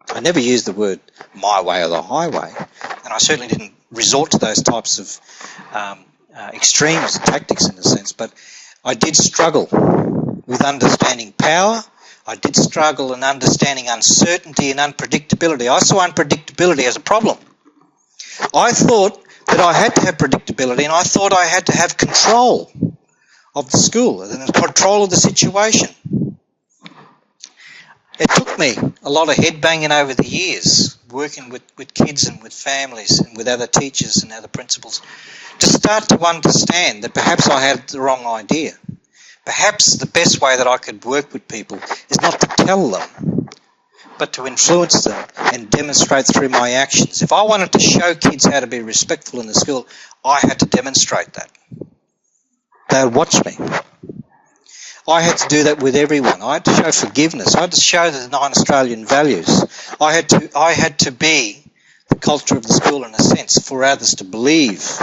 I never used the word my way or the highway, and I certainly didn't resort to those types of extremes and tactics in a sense, but I did struggle with understanding power. I did struggle in understanding uncertainty and unpredictability. I saw unpredictability as a problem. I thought that I had to have predictability, and I thought I had to have control of the school and control of the situation. It took me a lot of head banging over the years, working with kids and with families and with other teachers and other principals, to start to understand that perhaps I had the wrong idea. Perhaps the best way that I could work with people is not to tell them, but to influence them and demonstrate through my actions. If I wanted to show kids how to be respectful in the school, I had to demonstrate that. They would watch me. I had to do that with everyone. I had to show forgiveness. I had to show the 9 Australian values. I had to be the culture of the school in a sense for others to believe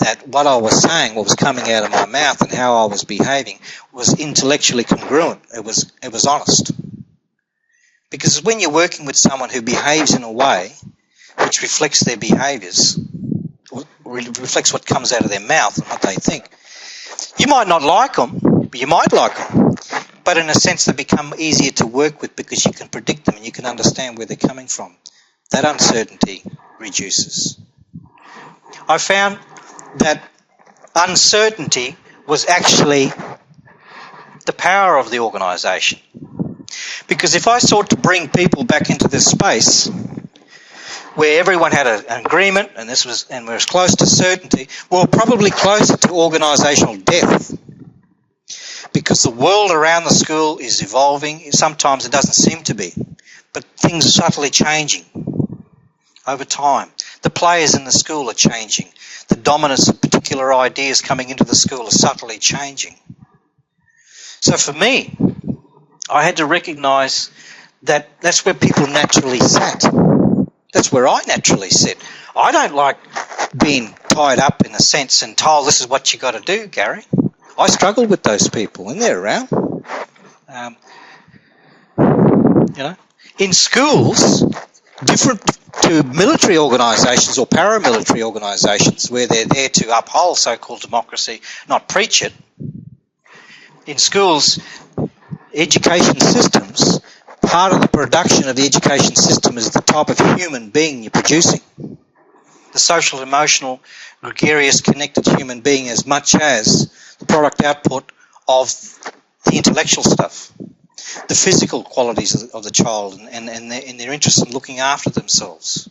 that what I was saying, what was coming out of my mouth and how I was behaving was intellectually congruent. It was honest. Because when you're working with someone who behaves in a way which reflects their behaviours, or reflects what comes out of their mouth and what they think, you might not like them, but you might like them. But in a sense, they become easier to work with because you can predict them and you can understand where they're coming from. That uncertainty reduces. I found that uncertainty was actually the power of the organisation. Because if I sought to bring people back into this space where everyone had an agreement and we're as close to certainty, we're probably closer to organisational death. Because the world around the school is evolving. Sometimes it doesn't seem to be, but things are subtly changing over time. The players in the school are changing. The dominance of particular ideas coming into the school are subtly changing. So for me, I had to recognise that that's where people naturally sat. That's where I naturally sit. I don't like being tied up in a sense and told this is what you got to do, Gary. I struggle with those people, and they're around. In schools, different to military organisations or paramilitary organisations where they're there to uphold so-called democracy, not preach it. In schools, education systems, part of the production of the education system is the type of human being you're producing. The social, emotional, gregarious, connected human being as much as the product output of the intellectual stuff, the physical qualities of the child and their interest in looking after themselves,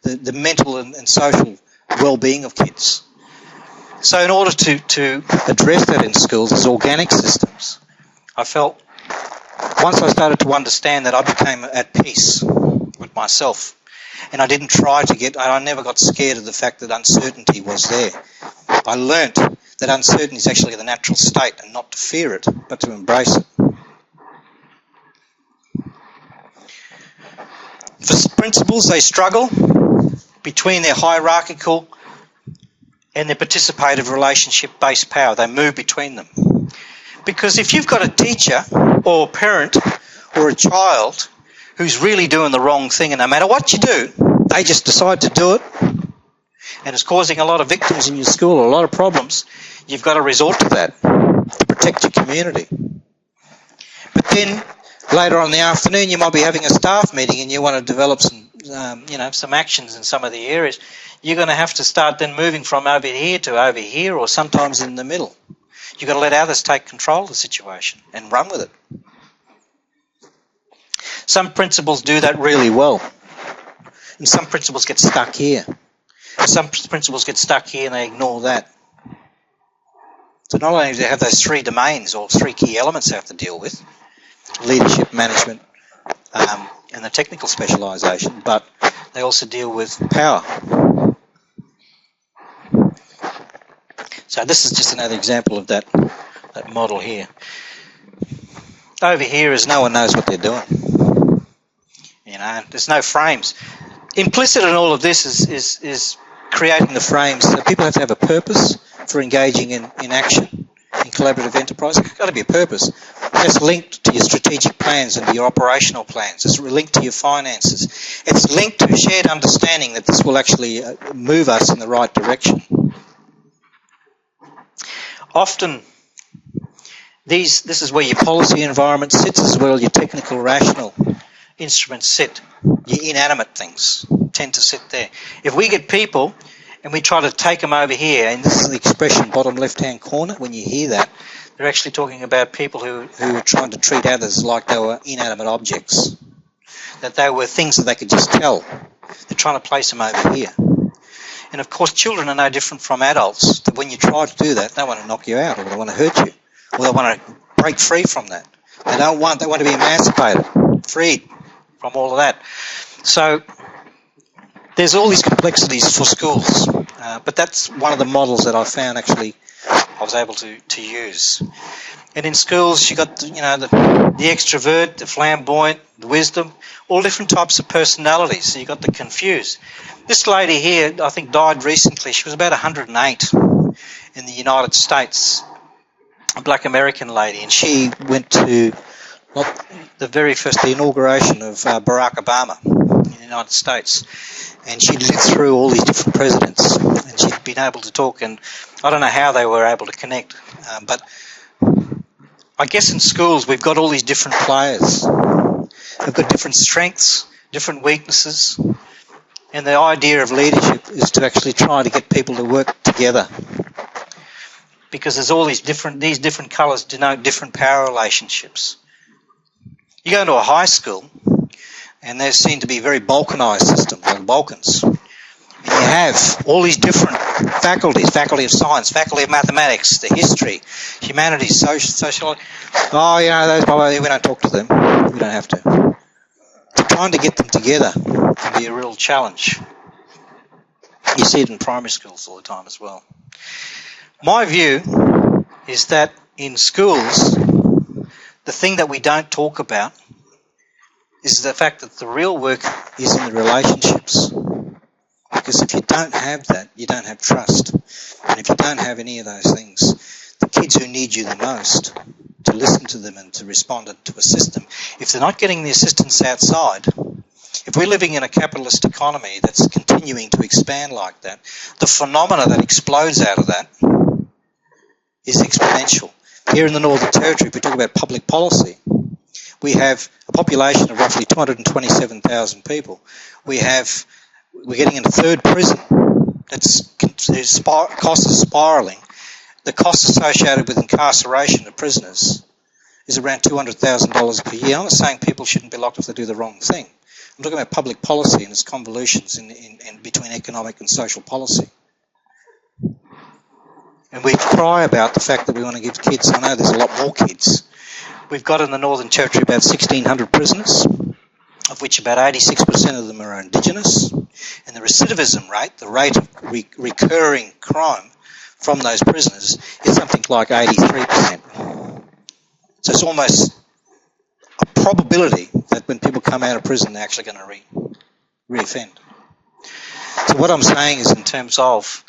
the mental and social well-being of kids. So in order to address that in schools as organic systems, I felt once I started to understand that, I became at peace with myself. And I didn't try to I never got scared of the fact that uncertainty was there. I learnt that uncertainty is actually the natural state, and not to fear it, but to embrace it. For principles, they struggle between their hierarchical and their participative relationship-based power. They move between them. Because if you've got a teacher or a parent or a child who's really doing the wrong thing, and no matter what you do, they just decide to do it, and it's causing a lot of victims in your school, a lot of problems, you've got to resort to that to protect your community. But then later on in the afternoon, you might be having a staff meeting and you want to develop some actions in some of the areas. You're going to have to start then moving from over here to over here, or sometimes in the middle. You've got to let others take control of the situation and run with it. Some principles do that really well, and some principles get stuck here. Some principles get stuck here and they ignore that. So not only do they have those three domains or three key elements they have to deal with, leadership, management, and the technical specialisation, but they also deal with power. So this is just another example of that model here. Over here is no one knows what they're doing. There's no frames. Implicit in all of this is creating the frames. So people have to have a purpose for engaging in action, in collaborative enterprise. There's got to be a purpose. It's linked to your strategic plans and your operational plans. It's linked to your finances. It's linked to a shared understanding that this will actually move us in the right direction. Often, this is where your policy environment sits as well, your technical rational instruments sit. Your inanimate things tend to sit there. If we get people and we try to take them over here, and this is the expression bottom left-hand corner, when you hear that, they're actually talking about people who are trying to treat others like they were inanimate objects, that they were things that they could just tell. They're trying to place them over here. And of course, children are no different from adults, that when you try to do that, they want to knock you out, or they want to hurt you, or they want to break free from that. They want to be emancipated, freed from all of that. So there's all these complexities for schools, but that's one of the models that I found actually I was able to use. And in schools, you got the extrovert, the flamboyant, the wisdom, all different types of personalities. So you got the confused. This lady here, I think, died recently. She was about 108 in the United States, a black American lady, and she went to the inauguration of Barack Obama in the United States, and she'd lived through all these different presidents, and she'd been able to talk, and I don't know how they were able to connect, but I guess in schools we've got all these different players. They've got different strengths, different weaknesses, and the idea of leadership is to actually try to get people to work together, because there's all these different colours denote different power relationships. You go into a high school, and there seem to be very balkanised systems, like Balkans. And you have all these different faculties, faculty of science, faculty of mathematics, the history, humanities, sociology. Those, we don't talk to them. We don't have to. Trying to get them together can be a real challenge. You see it in primary schools all the time as well. My view is that in schools, the thing that we don't talk about is the fact that the real work is in the relationships. Because if you don't have that, you don't have trust. And if you don't have any of those things, the kids who need you the most, to listen to them and to respond to assist them, if they're not getting the assistance outside, if we're living in a capitalist economy that's continuing to expand like that, the phenomena that explodes out of that is exponential. Here in the Northern Territory, if we talk about public policy, we have a population of roughly 227,000 people. We're getting into third prison. Costs are spiralling. The costs associated with incarceration of prisoners is around $200,000 per year. I'm not saying people shouldn't be locked if they do the wrong thing. I'm talking about public policy and its convolutions in between economic and social policy. And we cry about the fact that we want to give kids, I know there's a lot more kids. We've got in the Northern Territory about 1,600 prisoners, of which about 86% of them are Indigenous. And the recidivism rate, the rate of recurring crime from those prisoners, is something like 83%. So it's almost a probability that when people come out of prison, they're actually going to re-offend. So what I'm saying is, in terms of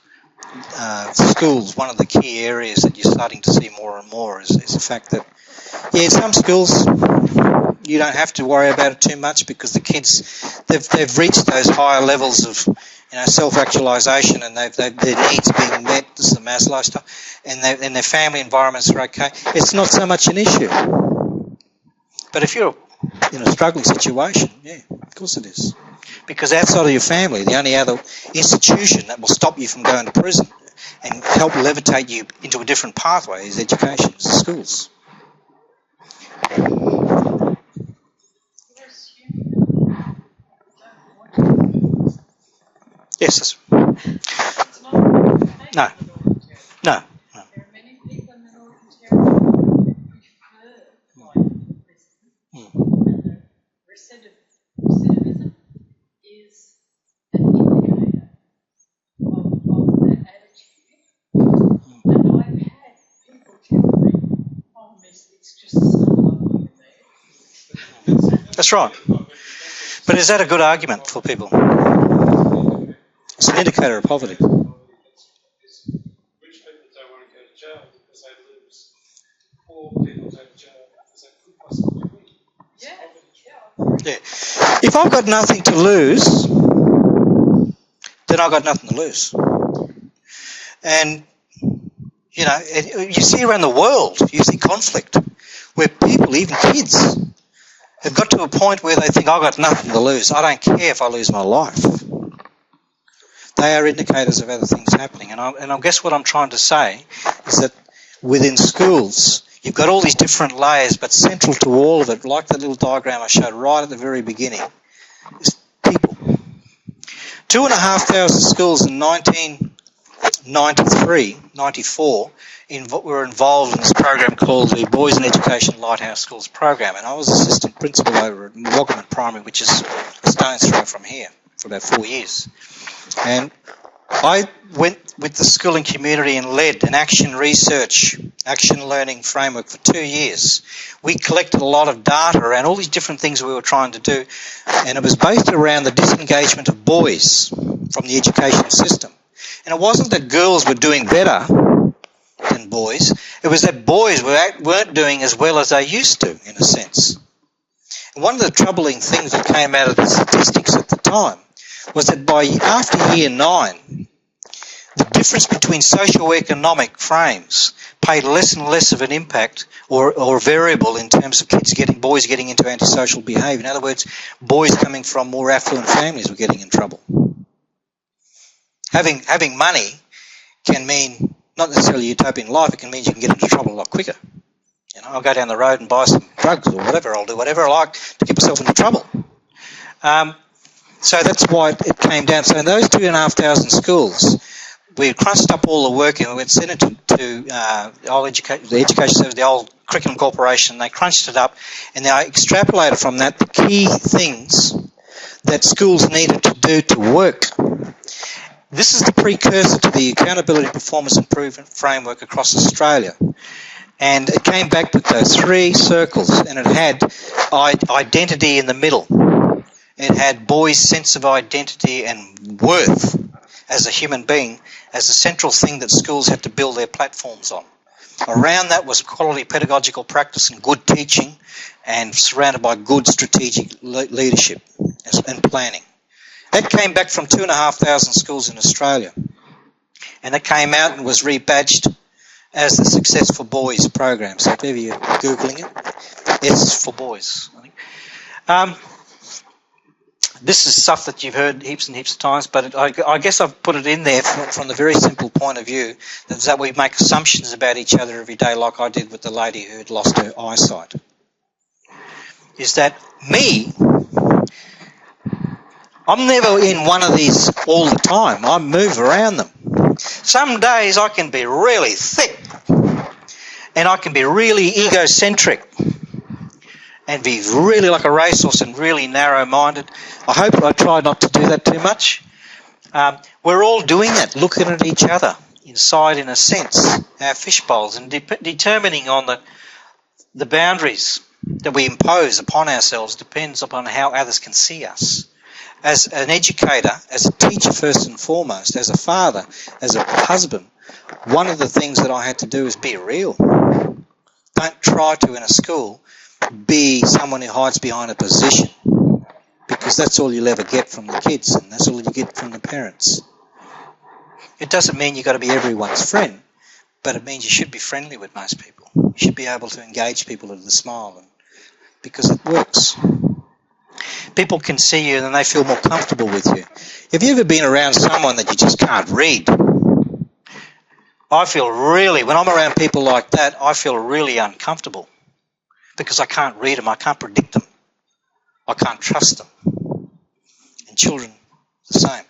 schools, one of the key areas that you're starting to see more and more is the fact that, yeah, some schools you don't have to worry about it too much because the kids, they've reached those higher levels of self-actualisation, and their needs being met. This is the Maslow stuff, and their family environments are okay. It's not so much an issue. But if you're in a struggling situation, yeah, of course it is. Because outside of your family, the only other institution that will stop you from going to prison and help levitate you into a different pathway is education, is the schools. Yes, that's It's not no. no. There are many people in the Northern Territory who prefer life in prison. And the recidivism is an indicator of that attitude. And I've had people tell me, oh, miss, it's just so lovely there. That's right. But is that a good argument for people? It's an indicator of poverty. Rich people don't want to go to jail because they lose. Poor people go to jail because they could possibly win. Yeah. If I've got nothing to lose, then I've got nothing to lose. And, you see around the world, you see conflict where people, even kids, have got to a point where they think, I've got nothing to lose. I don't care if I lose my life. They are indicators of other things happening. And I guess what I'm trying to say is that within schools, you've got all these different layers, but central to all of it, like the little diagram I showed right at the very beginning, is people. 2,500 schools in 1993, 94, were involved in this program called the Boys in Education Lighthouse Schools program. And I was assistant principal over at Woggaman Primary, which is a stone's throw from here, for about 4 years. And I went with the schooling community and led an action learning framework for 2 years. We collected a lot of data around all these different things we were trying to do, and it was based around the disengagement of boys from the education system. And it wasn't that girls were doing better than boys, it was that boys weren't doing as well as they used to, in a sense. And one of the troubling things that came out of the statistics at the time was that after year 9, the difference between socio-economic frames played less and less of an impact or variable in terms of boys getting into antisocial behaviour. In other words, boys coming from more affluent families were getting in trouble. Having money can mean not necessarily utopian life, it can mean you can get into trouble a lot quicker. I'll go down the road and buy some drugs or whatever, I'll do whatever I like to get myself into trouble. So that's why it came down. So in those 2,500 schools, we crunched up all the work and we sent it to the Education Service, the old Curriculum Corporation, and they crunched it up and they extrapolated from that the key things that schools needed to do to work. This is the precursor to the Accountability Performance Improvement Framework across Australia. And it came back with those 3 circles, and it had identity in the middle. It had boys' sense of identity and worth as a human being as the central thing that schools had to build their platforms on. Around that was quality pedagogical practice and good teaching, and surrounded by good strategic leadership and planning. That came back from 2,500 schools in Australia. And it came out and was rebadged as the Success for Boys program. So if ever you're Googling it, it's for boys, I think. This is stuff that you've heard heaps and heaps of times, but I guess I've put it in there from the very simple point of view that we make assumptions about each other every day, like I did with the lady who had lost her eyesight. Is that me I'm never in one of these all the time. I move around them. Some days I can be really thick and I can be really egocentric and be really like a racehorse and really narrow-minded. I hope I try not to do that too much. We're all doing that, looking at each other inside, in a sense, our fishbowls, and determining on the boundaries that we impose upon ourselves depends upon how others can see us. As an educator, as a teacher first and foremost, as a father, as a husband, one of the things that I had to do is be real. Don't try to, in a school, be someone who hides behind a position, because that's all you'll ever get from the kids, and that's all you get from the parents. It doesn't mean you've got to be everyone's friend, but it means you should be friendly with most people. You should be able to engage people with a smile, because it works. People can see you and they feel more comfortable with you. Have you ever been around someone that you just can't read? I feel really, when I'm around people like that, I feel really uncomfortable because I can't read them, I can't predict them, I can't trust them. And children, the same.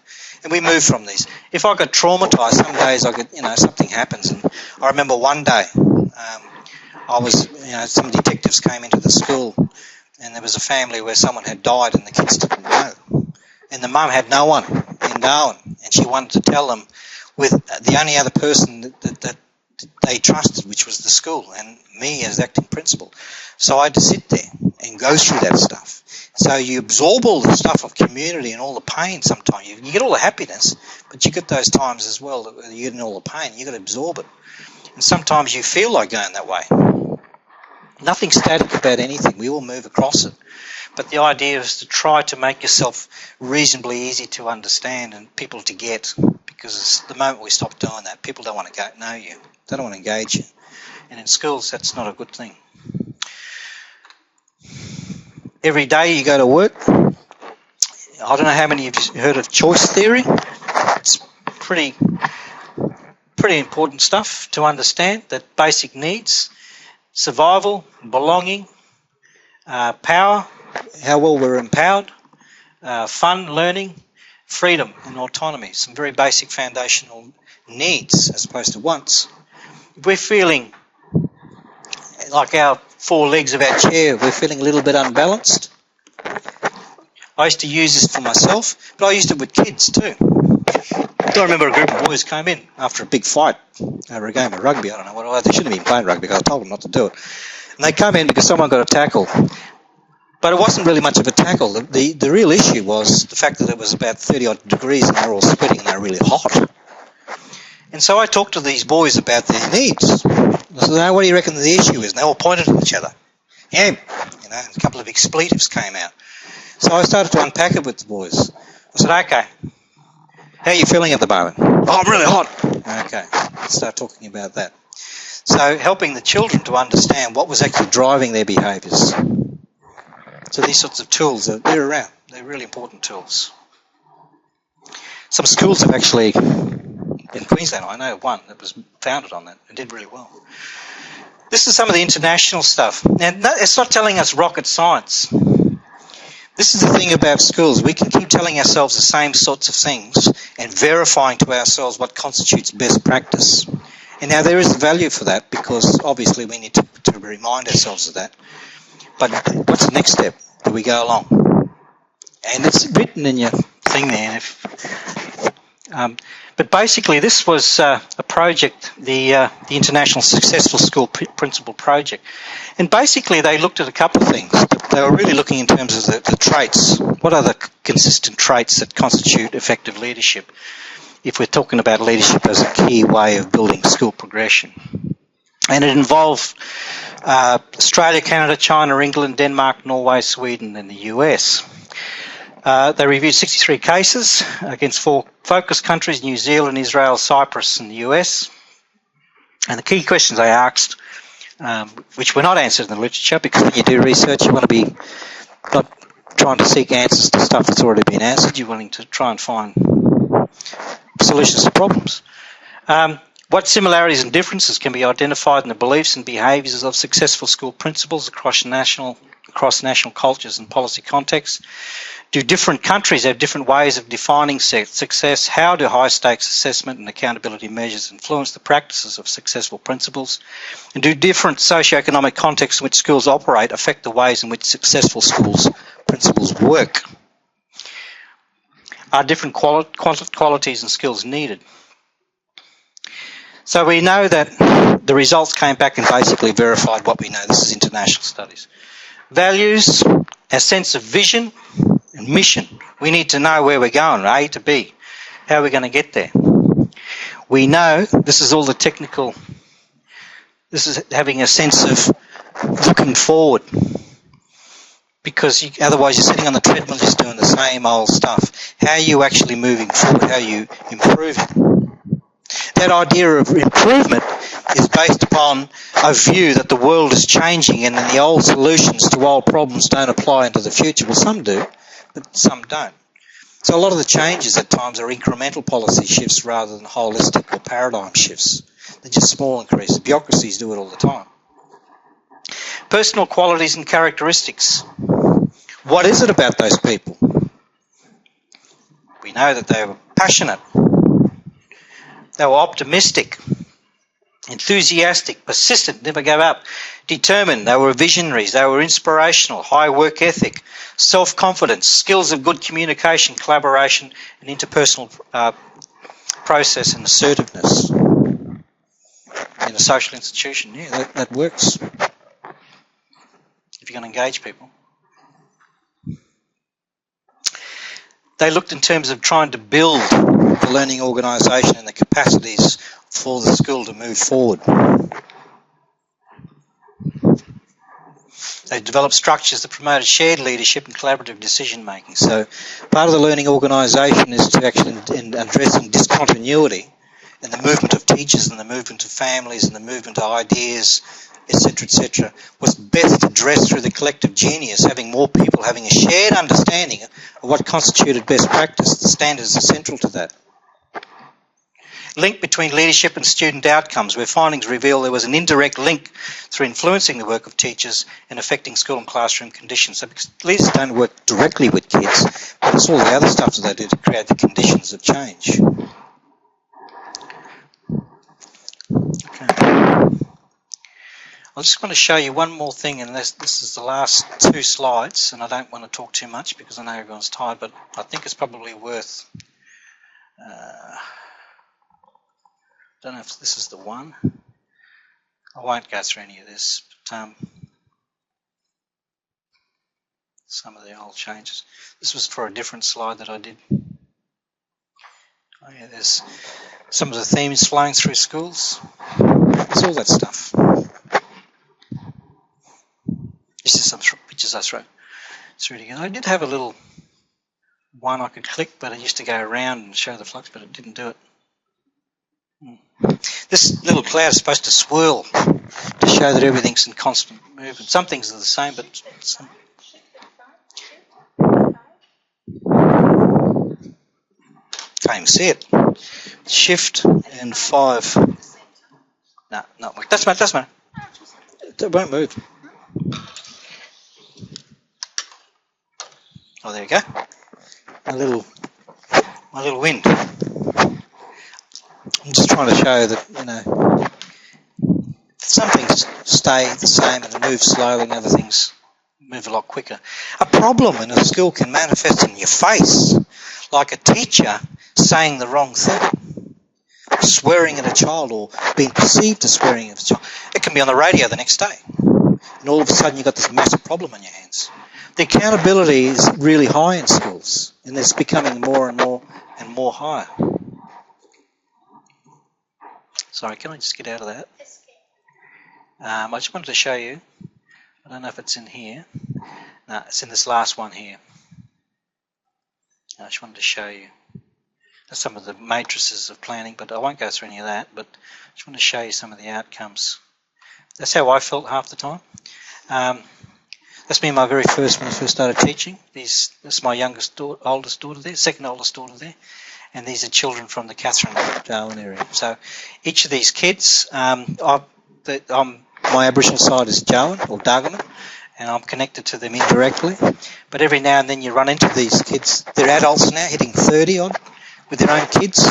And we move from these. If I got traumatised, some days I get, something happens. And I remember one day, some detectives came into the school, and there was a family where someone had died and the kids didn't know. And the mum had no one in Darwin, and she wanted to tell them with the only other person that they trusted, which was the school, and me as acting principal. So I had to sit there and go through that stuff. So you absorb all the stuff of community and all the pain sometimes. You get all the happiness, but you get those times as well that you're getting all the pain. You've got to absorb it. And sometimes you feel like going that way. Nothing static about anything. We all move across it. But the idea is to try to make yourself reasonably easy to understand and people to get, because the moment we stop doing that, people don't want to know you. They don't want to engage you. And in schools, that's not a good thing. Every day you go to work. I don't know how many of you heard of choice theory. It's pretty important stuff to understand, that basic needs, survival, belonging, power, how well we're empowered, fun, learning, freedom and autonomy, some very basic foundational needs as opposed to wants. If we're feeling like our four legs of our chair, we're feeling a little bit unbalanced. I used to use this for myself, but I used it with kids too. I remember a group of boys came in after a big fight over a game of rugby. I don't know what, they shouldn't have been playing rugby because I told them not to do it. And they come in because someone got a tackle. But it wasn't really much of a tackle. The real issue was the fact that it was about 30-odd degrees and they were all sweating and they were really hot. And so I talked to these boys about their needs. I said, "Now, what do you reckon the issue is?" And they all pointed at each other. Yeah, a couple of expletives came out. So I started to unpack it with the boys. I said, "Okay, how are you feeling at the moment?" "Oh, I'm really hot." "Okay, let's start talking about that." So helping the children to understand what was actually driving their behaviours. So these sorts of tools, they're around. They're really important tools. Some schools have actually, in Queensland, I know one that was founded on that and did really well. This is some of the international stuff. Now, it's not telling us rocket science. This is the thing about schools. We can keep telling ourselves the same sorts of things and verifying to ourselves what constitutes best practice. And now there is value for that, because obviously we need to remind ourselves of that. But what's the next step? Do we go along? And it's written in your thing there. But basically this was a project, the International Successful School Principal Project. And basically they looked at a couple of things. They were really looking in terms of the traits. What are the consistent traits that constitute effective leadership, if we're talking about leadership as a key way of building school progression? And it involved Australia, Canada, China, England, Denmark, Norway, Sweden and the US. They reviewed 63 cases against 4 focus countries: New Zealand, Israel, Cyprus and the US. And the key questions they asked, which were not answered in the literature, because when you do research you want to be not trying to seek answers to stuff that's already been answered. You're wanting to try and find solutions to problems. What similarities and differences can be identified in the beliefs and behaviours of successful school principals across national cultures and policy contexts? Do different countries have different ways of defining success? How do high-stakes assessment and accountability measures influence the practices of successful principals? And do different socioeconomic contexts in which schools operate affect the ways in which successful schools principals work? Are different qualities and skills needed? So we know that the results came back and basically verified what we know. This is international studies. Values, a sense of vision and mission. We need to know where we're going, A to B. How are we going to get there? We know, this is all the technical, this is having a sense of looking forward. Because otherwise you're sitting on the treadmill just doing the same old stuff. How are you actually moving forward? How are you improving? That idea of improvement is based upon a view that the world is changing and the old solutions to old problems don't apply into the future. Well, some do, but some don't. So a lot of the changes at times are incremental policy shifts rather than holistic or paradigm shifts. They're just small increases. Bureaucracies do it all the time. Personal qualities and characteristics. What is it about those people? We know that they were passionate. They were optimistic, enthusiastic, persistent, never gave up, determined. They were visionaries. They were inspirational, high work ethic, self-confidence, skills of good communication, collaboration, and interpersonal process and assertiveness. In a social institution, yeah, that works. If you're going to engage people. They looked in terms of trying to build the learning organisation and the capacities for the school to move forward. They developed structures that promoted shared leadership and collaborative decision making. So part of the learning organisation is to actually in addressing discontinuity and the movement of teachers and the movement of families and the movement of ideas, etc., was best addressed through the collective genius, having more people having a shared understanding of what constituted best practice. The standards are central to that. Link between leadership and student outcomes, where findings reveal there was an indirect link through influencing the work of teachers and affecting school and classroom conditions. So because leaders don't work directly with kids, but it's all the other stuff that they do to create the conditions of change. Okay. I just want to show you one more thing, and this is the last two slides, and I don't want to talk too much because I know everyone's tired, but I think it's probably worth... I don't know if this is the one. I won't go through any of this, but some of the old changes. This was for a different slide that I did. Oh yeah, there's some of the themes flowing through schools. It's all that stuff. This is some pictures I throw through it again. I did have a little one I could click, but I used to go around and show the flux, but it didn't do it. This little cloud is supposed to swirl to show that everything's in constant movement. Some things are the same, but some... Can't even see it. Shift and 5. No, not work. That's matter. It won't move. Oh, there you go. My little wind. I'm just trying to show that, some things stay the same and they move slowly and other things move a lot quicker. A problem in a school can manifest in your face, like a teacher saying the wrong thing, swearing at a child or being perceived as swearing at a child. It can be on the radio the next day, and all of a sudden you've got this massive problem on your hands. The accountability is really high in schools, and it's becoming more and more higher. Sorry, can I just get out of that? I just wanted to show you. I don't know if it's in here. No, it's in this last one here. I just wanted to show you some of the matrices of planning, but I won't go through any of that, but I just want to show you some of the outcomes. That's how I felt half the time. That's me when I first started teaching. That's my oldest daughter there, second oldest daughter there. And these are children from the Catherine Darwin area. So each of these kids, my Aboriginal side is Darwin or Darwin, and I'm connected to them indirectly. But every now and then you run into these kids. They're adults now, hitting 30 odd, with their own kids,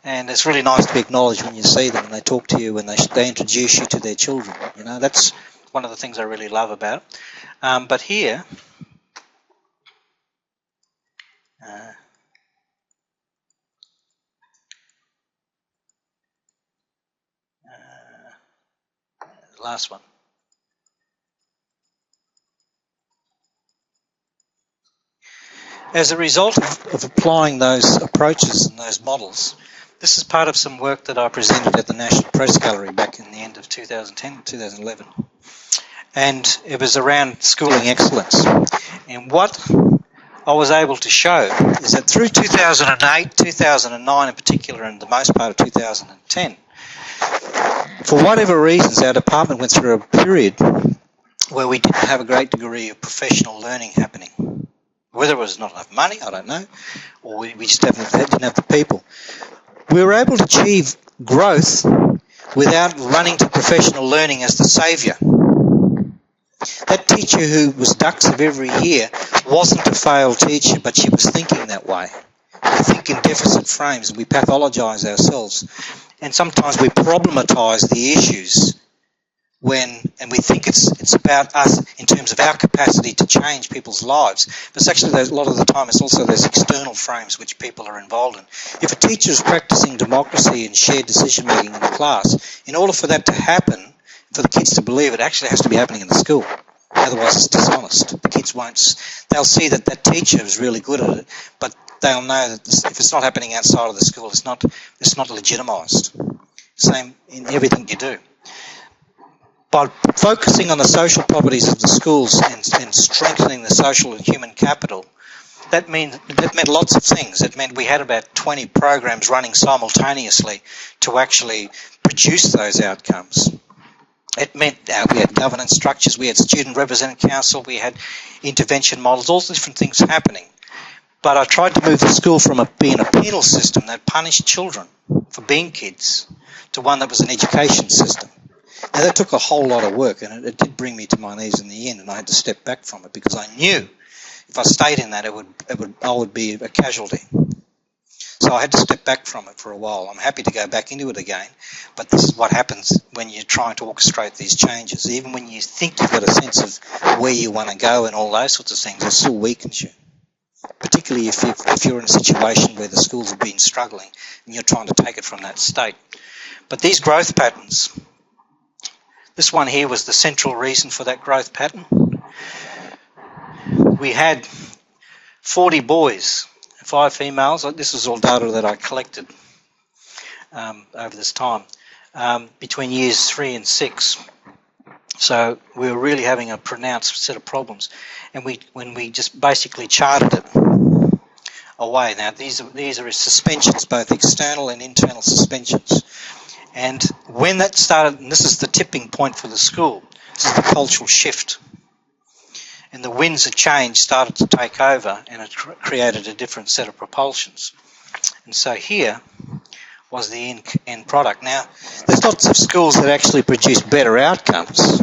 and it's really nice to be acknowledged when you see them and they talk to you and they introduce you to their children. You know, that's one of the things I really love about it. But here, the last one. As a result of applying those approaches and those models, this is part of some work that I presented at the National Press Gallery back in the end of 2010, 2011. And it was around schooling excellence. And what I was able to show is that through 2008, 2009 in particular, and the most part of 2010, for whatever reasons, our department went through a period where we didn't have a great degree of professional learning happening. Whether it was not enough money, I don't know, or we just didn't have the people. We were able to achieve growth without running to professional learning as the saviour. That teacher who was ducks of every year wasn't a failed teacher, but she was thinking that way. We think in deficit frames and we pathologise ourselves. And sometimes we problematise the issues and we think it's about us in terms of our capacity to change people's lives. But it's actually, a lot of the time, it's also those external frames which people are involved in. If a teacher is practising democracy and shared decision-making in the class, in order for that to happen, for the kids to believe it actually has to be happening in the school. Otherwise it's dishonest. The kids they'll see that that teacher is really good at it, but they'll know that if it's not happening outside of the school, it's not legitimised. Same in everything you do. By focusing on the social properties of the schools and strengthening the social and human capital, that meant lots of things. It meant we had about 20 programs running simultaneously to actually produce those outcomes. It meant we had governance structures, we had student representative council, we had intervention models, all different things happening. But I tried to move the school from being a penal system that punished children for being kids to one that was an education system. Now that took a whole lot of work, and it did bring me to my knees in the end, and I had to step back from it because I knew if I stayed in that, I would be a casualty. So I had to step back from it for a while. I'm happy to go back into it again, but this is what happens when you're trying to orchestrate these changes. Even when you think you've got a sense of where you want to go and all those sorts of things, it still weakens you. Particularly if you're in a situation where the schools have been struggling and you're trying to take it from that state. But these growth patterns, this one here was the central reason for that growth pattern. We had 40 boys, 5 females. This is all data that I collected over this time, between years 3 and 6. So we were really having a pronounced set of problems. And when we just basically charted it away. Now, these are suspensions, both external and internal suspensions. And when that started, and this is the tipping point for the school, this is the cultural shift. And the winds of change started to take over, and it created a different set of propulsions. And so here was the end product. Now, there's lots of schools that actually produce better outcomes.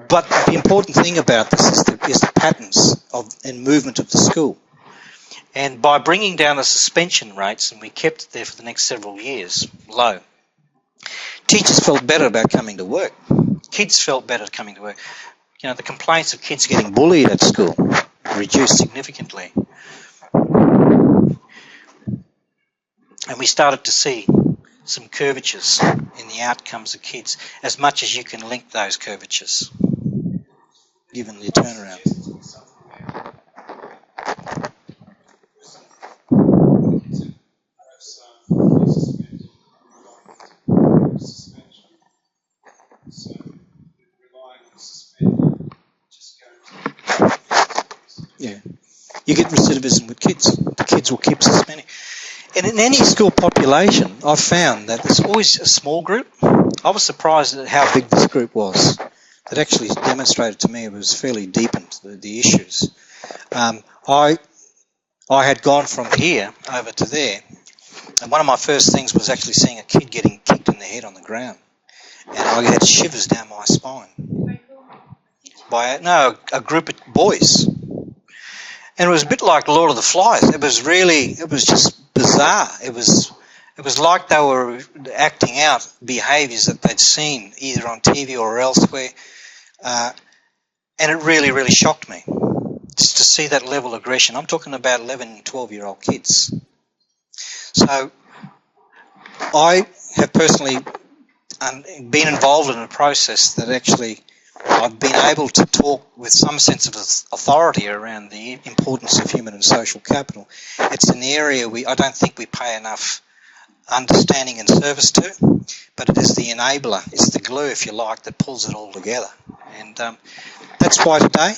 But the important thing about this is the patterns and movement of the school. And by bringing down the suspension rates, and we kept it there for the next several years, low, teachers felt better about coming to work. Kids felt better coming to work. You know, the complaints of kids getting bullied at school reduced significantly. And we started to see some curvatures in the outcomes of kids, as much as you can link those curvatures, given the turnaround. Yeah, you get recidivism with kids. The kids will keep suspending. And in any school population, I've found that there's always a small group. I was surprised at how big this group was. It actually demonstrated to me it was fairly deep into the issues. I had gone from here over to there, and one of my first things was actually seeing a kid getting kicked in the head on the ground. And I had shivers down my spine. by a group of boys. And it was a bit like Lord of the Flies. It was just bizarre. It was like they were acting out behaviours that they'd seen either on TV or elsewhere. And it really, really shocked me just to see that level of aggression. I'm talking about 11 and 12-year-old kids. So I have personally been involved in a process that actually I've been able to talk with some sense of authority around the importance of human and social capital. It's an area I don't think we pay enough understanding and service to, but it is the enabler, it's the glue, if you like, that pulls it all together. And that's why today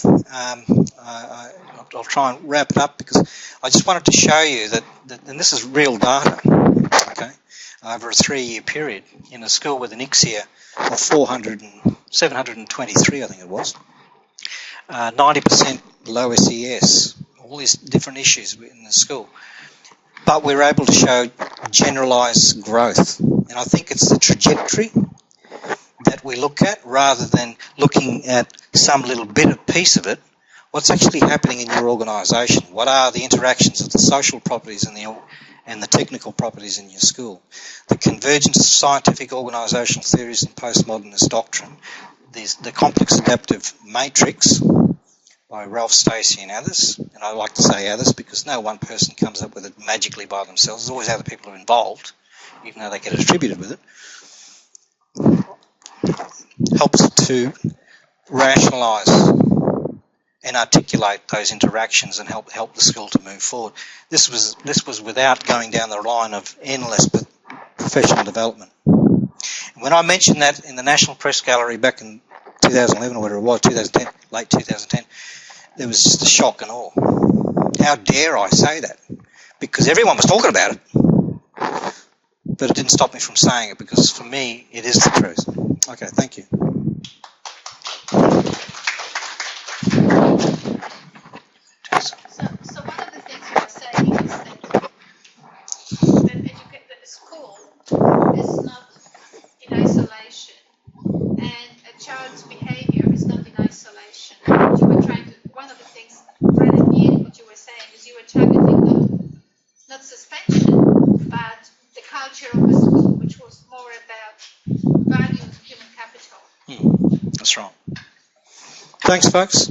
I'll try and wrap it up, because I just wanted to show you that and this is real data, okay, over a 3-year period in a school with an ICSIA of 723, I think it was, 90% low SES, all these different issues in the school. But we're able to show generalised growth. And I think it's the trajectory that we look at rather than looking at some little piece of it. What's actually happening in your organisation? What are the interactions of the social properties and the technical properties in your school? The convergence of scientific organisational theories and postmodernist doctrine, the complex adaptive matrix by Ralph Stacey and others, and I like to say others because no one person comes up with it magically by themselves. There's always other people involved, even though they get attributed with it. Helps to rationalise and articulate those interactions and help the school to move forward. This was without going down the line of endless professional development. When I mentioned that in the National Press Gallery back in 2011 or whatever it was, 2010, late 2010, there was just a shock and awe. How dare I say that? Because everyone was talking about it. But it didn't stop me from saying it, because for me, it is the truth. Okay, thank you. So one of the things you were saying is that the school is not in isolation, and a child's behaviour is not in isolation. You were trying to, one of the things right at the end, what you were saying is you were targeting not suspension, but the culture of the school, which was more about values of human capital. That's right. Thanks, folks.